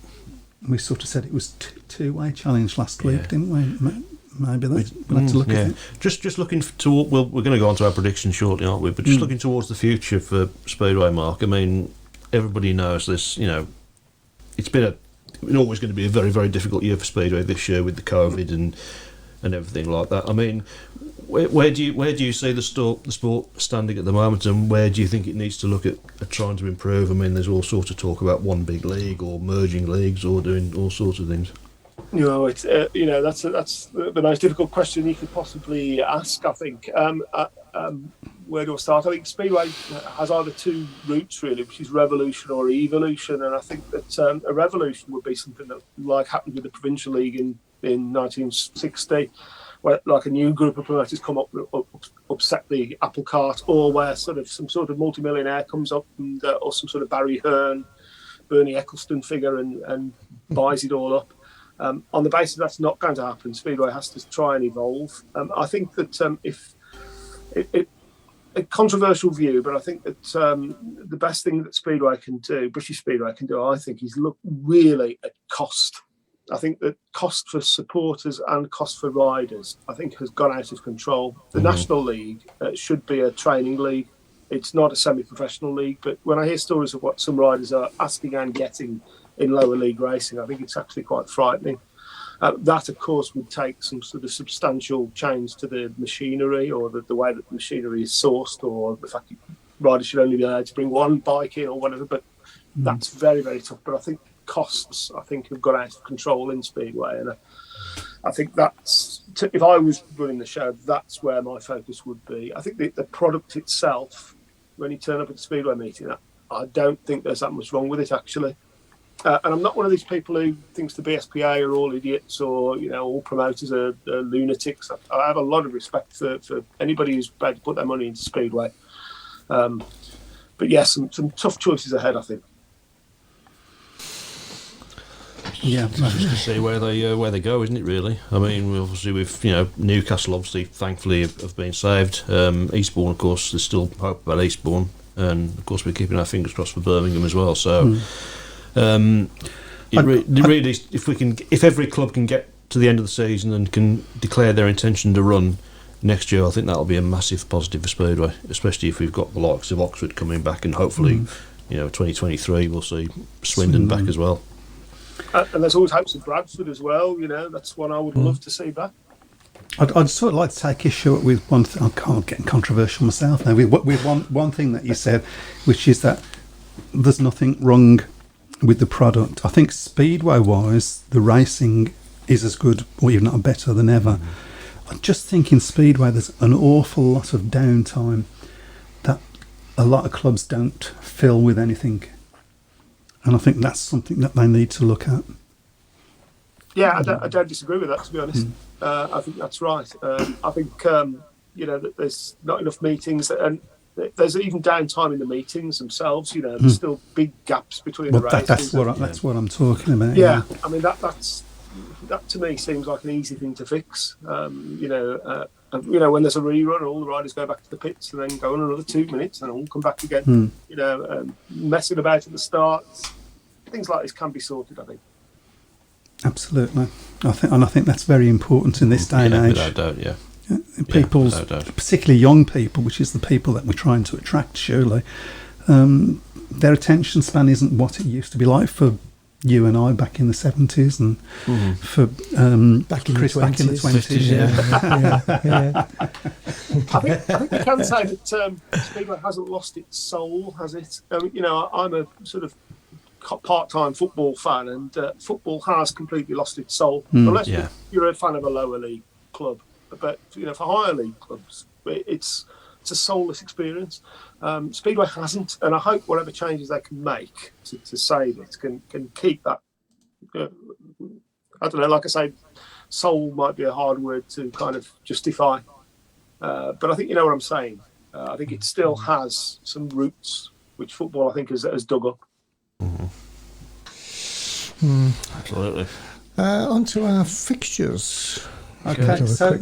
We sort of said it was two-way challenge last week, didn't we? Maybe we'll have to look at it.
Just looking toward. Well, we're going to go on to our predictions shortly, aren't we? But just looking towards the future for Speedway, Mark. I mean, everybody knows this. It's always going to be a very, very difficult year for Speedway this year with the COVID and everything like that. I mean, where do you see the sport standing at the moment, and where do you think it needs to look at trying to improve? I mean, there's all sorts of talk about one big league or merging leagues or doing all sorts of things.
It's that's the most difficult question you could possibly ask. I think. Where do I start? I think Speedway has either two routes really, which is revolution or evolution, and I think that a revolution would be something that like happened with the provincial league in 1960, where like a new group of promoters come up, upset the apple cart, or where some sort of multimillionaire comes up and or some sort of Barry Hearn, Bernie Eccleston figure and buys it all up. On the basis that's not going to happen, Speedway has to try and evolve. I think that if a controversial view, but I think that the best thing that Speedway can do, British Speedway can do, I think, is look really at cost. I think that cost for supporters and cost for riders, I think, has gone out of control. The National League should be a training league. It's not a semi-professional league, but when I hear stories of what some riders are asking and getting in lower league racing, I think it's actually quite frightening. That, of course, would take some sort of substantial change to the machinery or the way that the machinery is sourced, or the fact that riders should only be allowed to bring one bike in or whatever. But that's very, very tough. But I think costs, have gone out of control in Speedway. And I think if I was running the show, that's where my focus would be. I think the product itself, when you turn up at the Speedway meeting, I don't think there's that much wrong with it, actually. And I'm not one of these people who thinks the BSPA are all idiots or, all promoters are lunatics. I have a lot of respect for anybody who's prepared to put their money into Speedway. But yes, some tough choices ahead, I think.
Yeah,
Just to see where they go, isn't it? Really. I mean, obviously with Newcastle, obviously, thankfully, have been saved. Eastbourne, of course, there's still hope about Eastbourne, and of course we're keeping our fingers crossed for Birmingham as well. So. Really, if every club can get to the end of the season and can declare their intention to run next year, I think that'll be a massive positive for Speedway, especially if we've got the likes of Oxford coming back, and hopefully, 2023 we'll see Swindon back as well.
And there's always hopes of Bradford as well. That's one I would love to see back.
I'd sort of like to take issue with one thing. I'm getting controversial myself now. With one thing that you said, which is that there's nothing wrong with the product. I think Speedway-wise, the racing is as good, or even not better than ever. I just think in Speedway there's an awful lot of downtime that a lot of clubs don't fill with anything, and I think that's something that they need to look at.
Yeah, I don't disagree with that, to be honest. I think that's right. I think that there's not enough meetings, and there's even downtime in the meetings themselves. There's still big gaps between the races.
That's what I'm talking about.
Yeah, I mean that to me seems like an easy thing to fix. When there's a rerun, all the riders go back to the pits and then go on another 2 minutes and all come back again. Messing about at the start, things like this can be sorted, I think.
Absolutely, I think that's very important in this day and age.
Without doubt, yeah.
Particularly young people, which is the people that we're trying to attract. Surely, their attention span isn't what it used to be like for you and I back in the 70s, and for Chris back in the 20s.
Yeah.
I think we can say that Speedway hasn't lost its soul, has it? I'm a sort of part-time football fan, and football has completely lost its soul. Unless you're a fan of a lower league club, but for higher league clubs, it's a soulless experience. Speedway hasn't, and I hope whatever changes they can make to save it can keep that. I don't know. Like I say, soul might be a hard word to kind of justify, but I think you know what I'm saying. I think it still has some roots which football I think has dug up.
Absolutely.
On to our fixtures.
Okay, so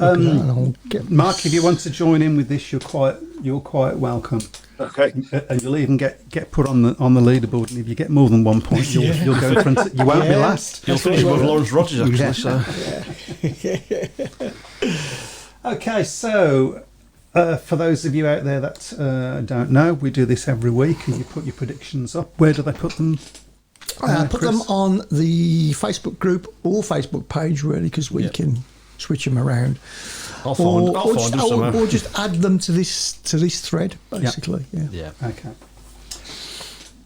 Mark, if you want to join in with this, you're quite welcome.
Okay,
and you'll even get put on the leaderboard, and if you get more than 1 point, you'll go in front. You won't be last.
You'll finish above Lawrence Rogers, actually.
Okay, so for those of you out there that don't know, we do this every week, and you put your predictions up. Where do they put them?
Put them on the Facebook group or Facebook page, really, because we can switch them around.
I'll find them somewhere.
Or just add them to this thread, basically. Yeah.
Okay.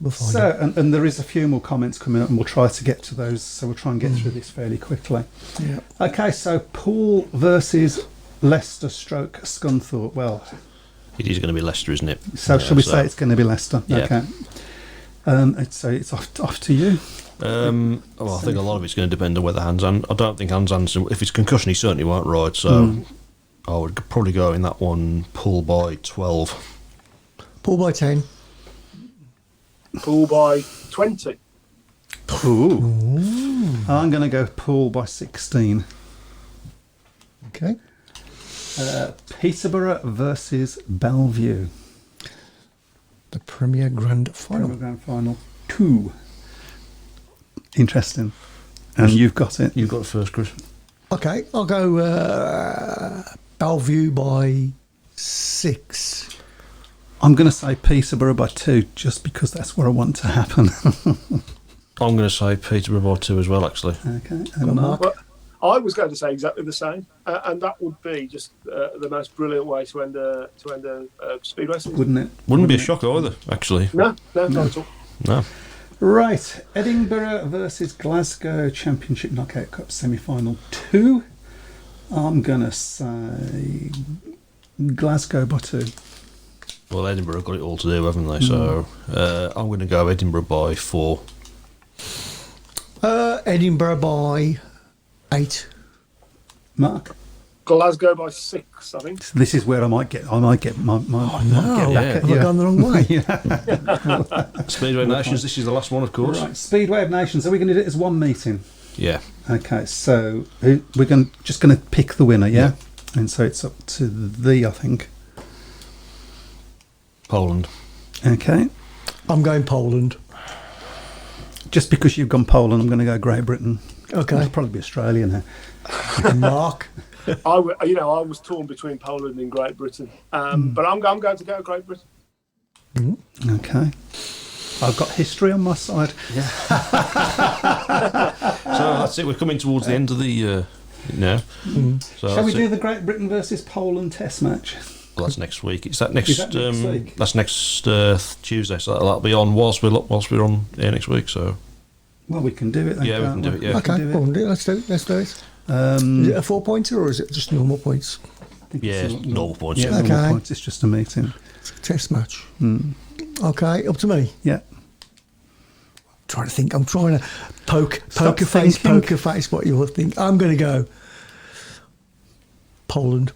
We'll find them.
And there is a few more comments coming up, and we'll try to get to those. So we'll try and get through this fairly quickly.
Yeah.
Okay. So Poole versus Leicester / Scunthorpe. Well,
it is going to be Leicester, isn't it?
So shall we say it's going to be Leicester?
Yeah.
Okay. It's off to you.
I think a lot of it's going to depend on whether I don't think Hans Andersen, if it's concussion, he certainly won't ride. So I would probably go in that one. Poole by 12.
Poole by 10.
Poole by 20.
Ooh. I'm going to go Poole by 16.
Okay.
Peterborough versus Bellevue.
The Premier Grand Final.
Premier Grand Final 2. Interesting. And you've got it.
You've got it first, Chris.
Okay, I'll go Bellevue by 6.
I'm going to say Peterborough by 2, just because that's what I want to happen.
I'm going to say Peterborough by 2 as well, actually.
Okay. And Mark?
Well, I was going to say exactly the same, and that would be just the most brilliant way to end a Speedway season.
Wouldn't it?
Wouldn't be a shock either, actually.
No, not at all.
No.
Right, Edinburgh versus Glasgow Championship Knockout Cup semi-final 2. I'm going to say Glasgow by 2.
Well, Edinburgh have got it all to do, haven't they? So I'm going to go Edinburgh by 4.
Edinburgh by 8.
Mark?
Glasgow by 6, I think.
This is where I might get my
Oh,
get
no.
back at
Have
you.
I gone the wrong way?
Speedway of Nations, this is the last one, of course.
Right, Speedway of Nations. Are we going to do it as one meeting?
Yeah.
Okay, so we're just going to pick the winner, yeah? And so it's up to I think.
Poland.
Okay.
I'm going Poland.
Just because you've gone Poland, I'm going to go Great Britain.
Okay.
It'll probably be Australia now.
Mark.
I was torn between Poland and Great Britain, but I'm going to go Great Britain.
Okay. I've got history on my side.
So that's it. We're coming towards the end of the now. So
Shall we
that's
do
it.
the Great Britain versus Poland Test match?
Well, that's next week. Is that next?
Is that next week?
That's next Tuesday. So that'll be on whilst we're on air next week. So
Well, we can do it then.
Yeah, we
can't
can do it, yeah.
Okay,
do it.
well, let's do it. Let's do it. Is it a 4-pointer or is it just normal points?
I think
yeah,
it's
it's normal points.
Yeah,
Yeah.
Okay.
normal points. It's just a meeting.
Test match. Okay, up to me.
Yeah.
Trying to think. I'm trying to poker
thinking.
face what you think. I'm going to go Poland.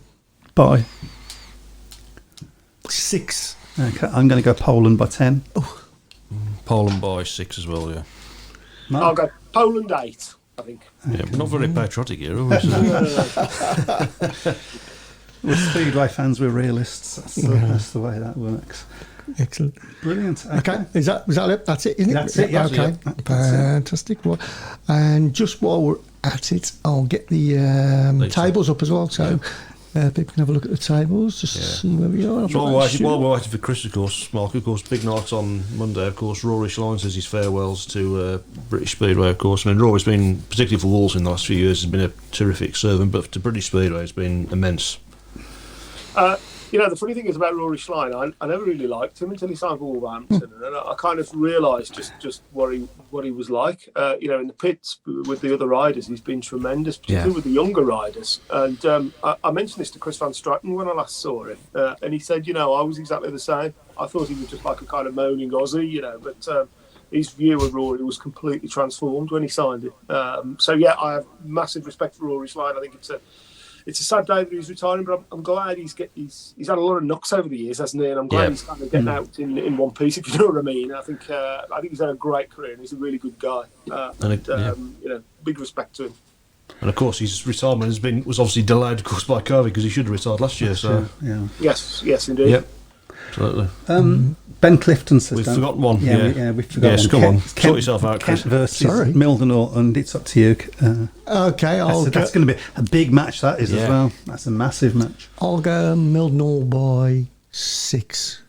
By.
6.
Okay, I'm going to go Poland by 10.
Poland by 6 as well. Yeah.
Mark?
I'll go Poland 8, I think.
Yeah, we're not very patriotic here, are we? So-
We're Speedway fans, we're realists. That's the way that works.
Excellent.
Brilliant.
Okay, is that it? That's it, isn't it?
That's it, yeah.
Okay,
Yeah, that's it.
fantastic. Well, and just while we're at it, I'll get the tables up as well, so people can have a look at the tables, just to see where we are.
So while we're waiting for Chris, of course, Mark, of course, big night on Monday, of course, Rory Schlein says his farewells to British Speedway, of course. I mean, Rory's been, particularly for Wolves in the last few years, has been a terrific servant, but to British Speedway it's been immense.
The funny thing is about Rory Schlein, I never really liked him until he signed for Wolverhampton, and I kind of realised just what he was like. In the pits with the other riders, he's been tremendous, particularly with the younger riders. And I mentioned this to Chris Van Straten when I last saw him, and he said, I was exactly the same. I thought he was just like a kind of moaning Aussie, but his view of Rory was completely transformed when he signed it. I have massive respect for Rory Schlein. I think it's a sad day that he's retiring, but I'm glad he's had a lot of knocks over the years, hasn't he? And I'm glad he's kind of getting out in one piece, if you know what I mean. I think he's had a great career and he's a really good guy. Big respect to him.
And of course, his retirement was obviously delayed, of course, by COVID because he should have retired last year. So
yeah.
Yes, indeed.
Yep, absolutely.
Ben Clifton says
We've forgotten one.
we've forgotten
Yes,
one.
come on, sort yourself out, Chris.
Kent versus
Sorry.
Mildenhall, and it's up to you.
Okay,
That's going to be a big match, that is, as
Yeah.
well. That's a massive match.
I'll go Mildenhall by 6.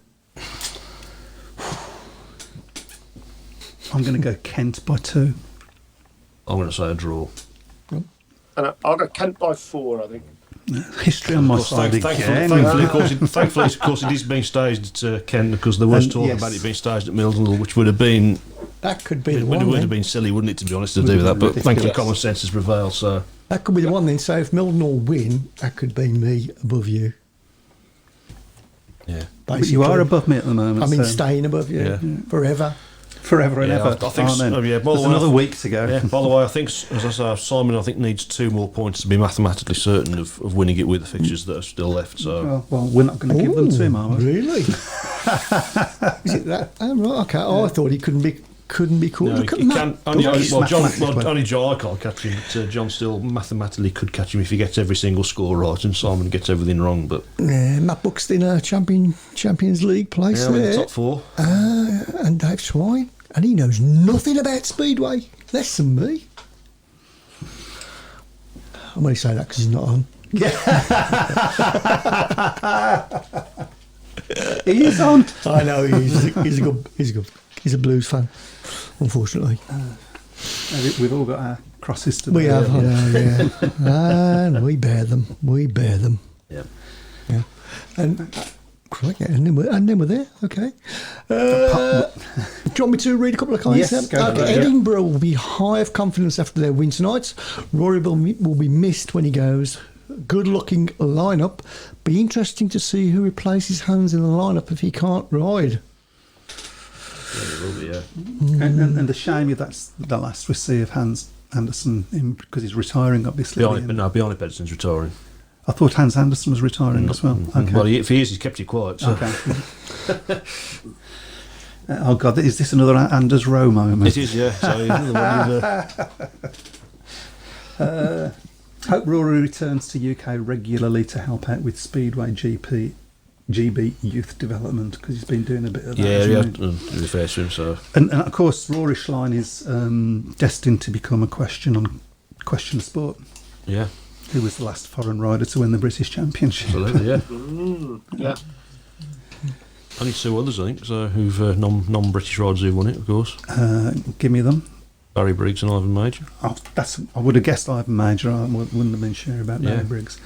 I'm going to go Kent by 2.
I'm going to say a draw.
And I'll go Kent by 4, I think.
History on my side again.
Thankfully, of course, it is being staged at Kent because there was
And
talk
yes.
about it being staged at Mildenhall, which would have been
That could be
it
the
would,
one.
would
then.
have been silly, wouldn't it, to be honest, to
Would
do
have
that?
been
But
ridiculous.
thankfully, common sense has prevailed. So
That could be the one then. So if Mildenhall win, that could be me above you.
yeah,
But you are above me at the moment.
I mean,
so
staying above you
Yeah.
forever.
forever and
Yeah,
ever.
I think
aren't
so,
there?
yeah, by the
There's
way,
another week to go.
yeah. By the way, I think, as I say, Simon, I think needs 2 more points to be mathematically certain of winning it with the fixtures that are still left. So
Well, we're not going to give them to him, are we?
Really? Is it that? Oh, right, okay. Oh, I thought he couldn't be called.
no,
Look at
he
that.
can only
Look,
John. Only John. I can't catch him. But, John still mathematically could catch him if he gets every single score right, and Simon gets everything wrong. But
Yeah, Matt Buxton, Champions League place
yeah, I'm in the
there.
top 4.
And Dave Swine. And he knows nothing about Speedway. Less than me. I'm only saying that because he's not on.
He is on.
I know he's a blues fan, unfortunately.
We've all got our crosses to
We
bear.
have, I know, yeah. And we bear them.
Yeah.
Yeah. And crikey, and then we're there. Okay. Do you want me to read a couple of comments?
Yes, go for it, yeah.
Edinburgh will be high of confidence after their win tonight. Rory will be missed when he goes. Good-looking lineup. Be interesting to see who replaces Hans in the lineup if he can't ride.
Yeah, it will be, yeah.
And the shame that's the last we see of Hans Anderson because he's retiring, obviously.
Bjarne Pedersen's retiring.
I thought Hans Anderson was retiring as well. Okay.
Well, if he is, he's kept it quiet. So.
Okay. Oh God, is this another Anders Rowe moment?
It is, yeah. So another one
Hope Rory returns to UK regularly to help out with Speedway GP GB Youth Development because he's been doing a bit of that.
Yeah,
hasn't
yeah,
he?
to be fair to him, so.
And of course, Rory Schlein is destined to become a question of sport.
Yeah,
Who was the last foreign rider to win the British Championship?
absolutely, yeah.
Yeah.
Only two others, I think, so who've non-British riders who've won it, of course.
Give me them.
Barry Briggs and Ivan Major.
Oh, I would have guessed Ivan Major. I wouldn't have been sure about Barry Briggs.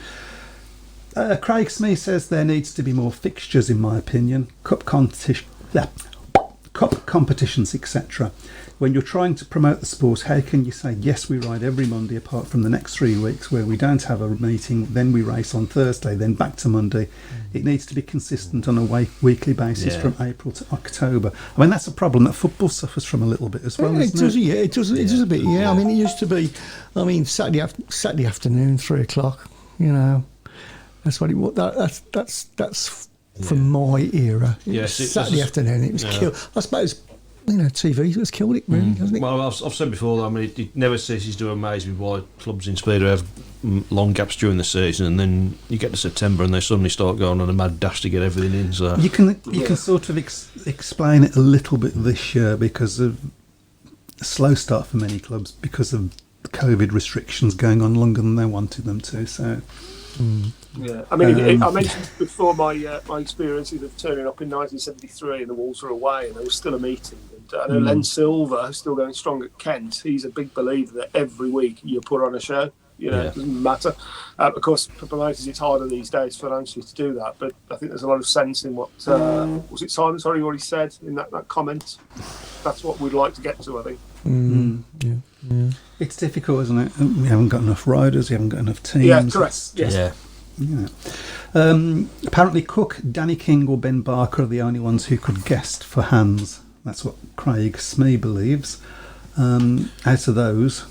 Craig Smee says there needs to be more fixtures, in my opinion. Cup competitions, etc. When you're trying to promote the sport, how can you say, yes, we ride every Monday apart from the next 3 weeks where we don't have a meeting, then we race on Thursday, then back to Monday. It needs to be consistent on a weekly basis from April to October. I mean, that's a problem that football suffers from a little bit as well,
Yeah,
isn't it?
Yeah, it does a bit, yeah. I mean, it used to be, Saturday afternoon, 3 o'clock, That's what it was. That's from my era.
Yes,
Saturday afternoon, it was killed. I suppose, TV has killed it, really, hasn't it?
Well, I've said before, though, I mean, it never ceases to amaze me why clubs in Speedway have long gaps during the season, and then you get to September and they suddenly start going on a mad dash to get everything in. So
You can sort of explain it a little bit this year because of a slow start for many clubs because of the COVID restrictions going on longer than they wanted them to. So.
Yeah, I mean, I mentioned before my experiences of turning up in 1973 and the Wolves were away and there was still a meeting. And I know Len Silver, who's still going strong at Kent, he's a big believer that every week you put on a show. It doesn't matter. Of course, for promoters, it's harder these days financially to do that. But I think there's a lot of sense in what was it Simon? Sorry, already said in that comment. That's what we'd like to get to, I think.
Yeah.
It's difficult, isn't it? We haven't got enough riders, we haven't got enough teams.
Yeah, correct. Yes.
yeah,
Apparently Cook, Danny King or Ben Barker are the only ones who could guest for hands. That's what Craig Smee believes. Out of those,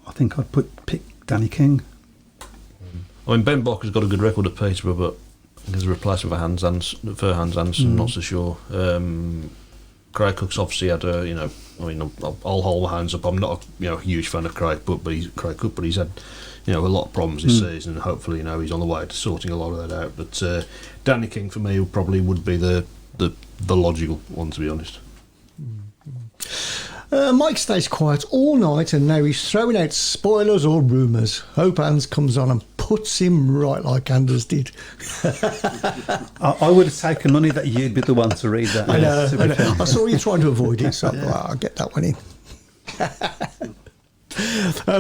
I think I'd pick Danny King.
I mean, Ben Barker's got a good record at Peterborough, but there's a replacement for Hans Hansen, I'm not so sure. Craig Cook's obviously had I'll hold my hands up. I'm not a huge fan of Craig Cook, but he's had a lot of problems this season, and hopefully he's on the way to sorting a lot of that out. But Danny King for me probably would be the logical one, to be honest.
Mike stays quiet all night and now he's throwing out spoilers or rumours. Hope Hans comes on and puts him right like Anders did.
I would have taken money that you'd be the one to read that.
I know. I saw you trying to avoid it, so I'll get that one in.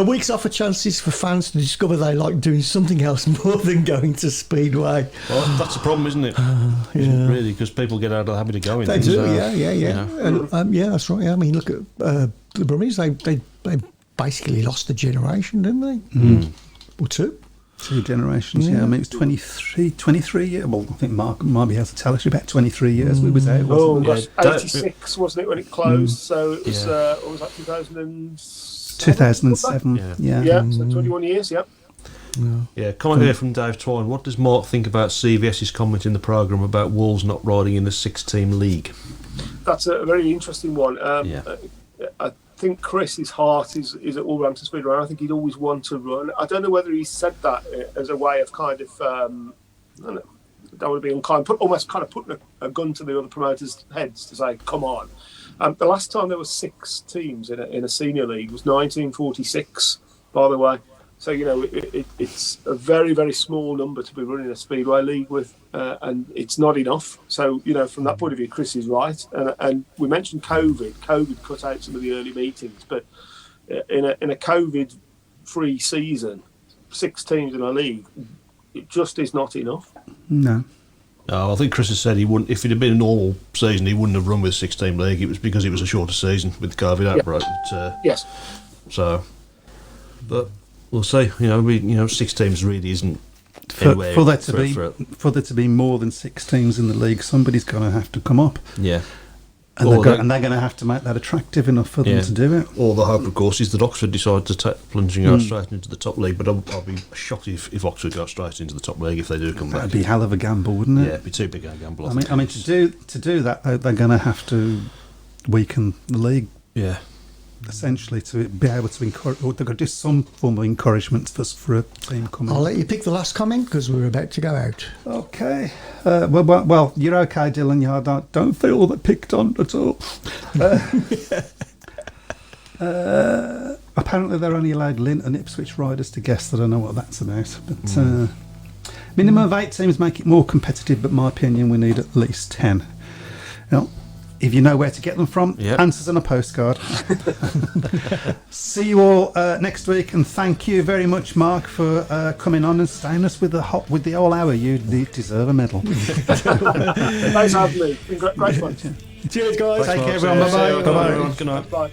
Weeks offer chances for fans to discover they like doing something else more than going to Speedway.
Well, that's the problem, isn't it? Really, because people get out of the habit of going.
They do, yeah. And, that's right. Yeah. I mean, look at the Brummies. They basically lost a generation, didn't they? Or two.
2 generations, yeah. I mean, it was 23 years. Well, I think Mark might be able to tell us about 23 years we was out, wasn't it?
Gosh, 86, wasn't it, when it closed? So it was, what was that,
2007,
Yeah, so 21 years, yeah.
Yeah, comment here from Dave Twine. What does Mark think about CVS's comment in the programme about Wolves not riding in the 6-team league?
That's a very interesting one. I think Chris's heart is at Wolverhampton Speedway. I think he'd always want to run. I don't know whether he said that as a way of kind of, I don't know, that would be unkind, almost kind of putting a gun to the other promoters' heads to say, come on. The last time there were 6 teams in a senior league was 1946, by the way. So, it's a very, very small number to be running a Speedway league with, and it's not enough. So, from that point of view, Chris is right. And we mentioned COVID. COVID cut out some of the early meetings, but in a COVID-free season, 6 teams in a league, it just is not enough.
No.
I think Chris has said he wouldn't. If it had been a normal season, he wouldn't have run with a 6-team league. It was because it was a shorter season with the COVID outbreak.
Yes.
So, but we'll see. 6 teams really isn't anywhere
for there to be more than 6 teams in the league. Somebody's going to have to come up.
Yeah.
And they're going to have to make that attractive enough for them to do it.
Or the hope, of course, is that Oxford decide to plunge and go straight into the top league. But I'll be shocked if Oxford go straight into the top league if they do come back.
That'd be a hell of a gamble, wouldn't it?
Yeah, it'd be too big a gamble.
I mean, to do that, they're going to have to weaken the league.
Yeah.
essentially to be able to encourage, or they've got to do some form of encouragement for a team coming.
I'll let you pick the last comment because we're about to go out.
Okay. Well, you're okay, Dylan. Yeah, I don't feel that picked on at all. Apparently, they're only allowed Lynn and Ipswich riders to guess. I don't know what that's about. But minimum of 8 teams make it more competitive. But my opinion, we need at least 10. Now, if you know where to get them from, answers on a postcard. See you all next week, and thank you very much, Mark, for coming on and staying us with the whole hour. You deserve a medal.
Thanks for having me. It's been great fun.
Cheers, guys.
Take care, everyone. Bye bye.
Good night.
Bye.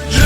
Just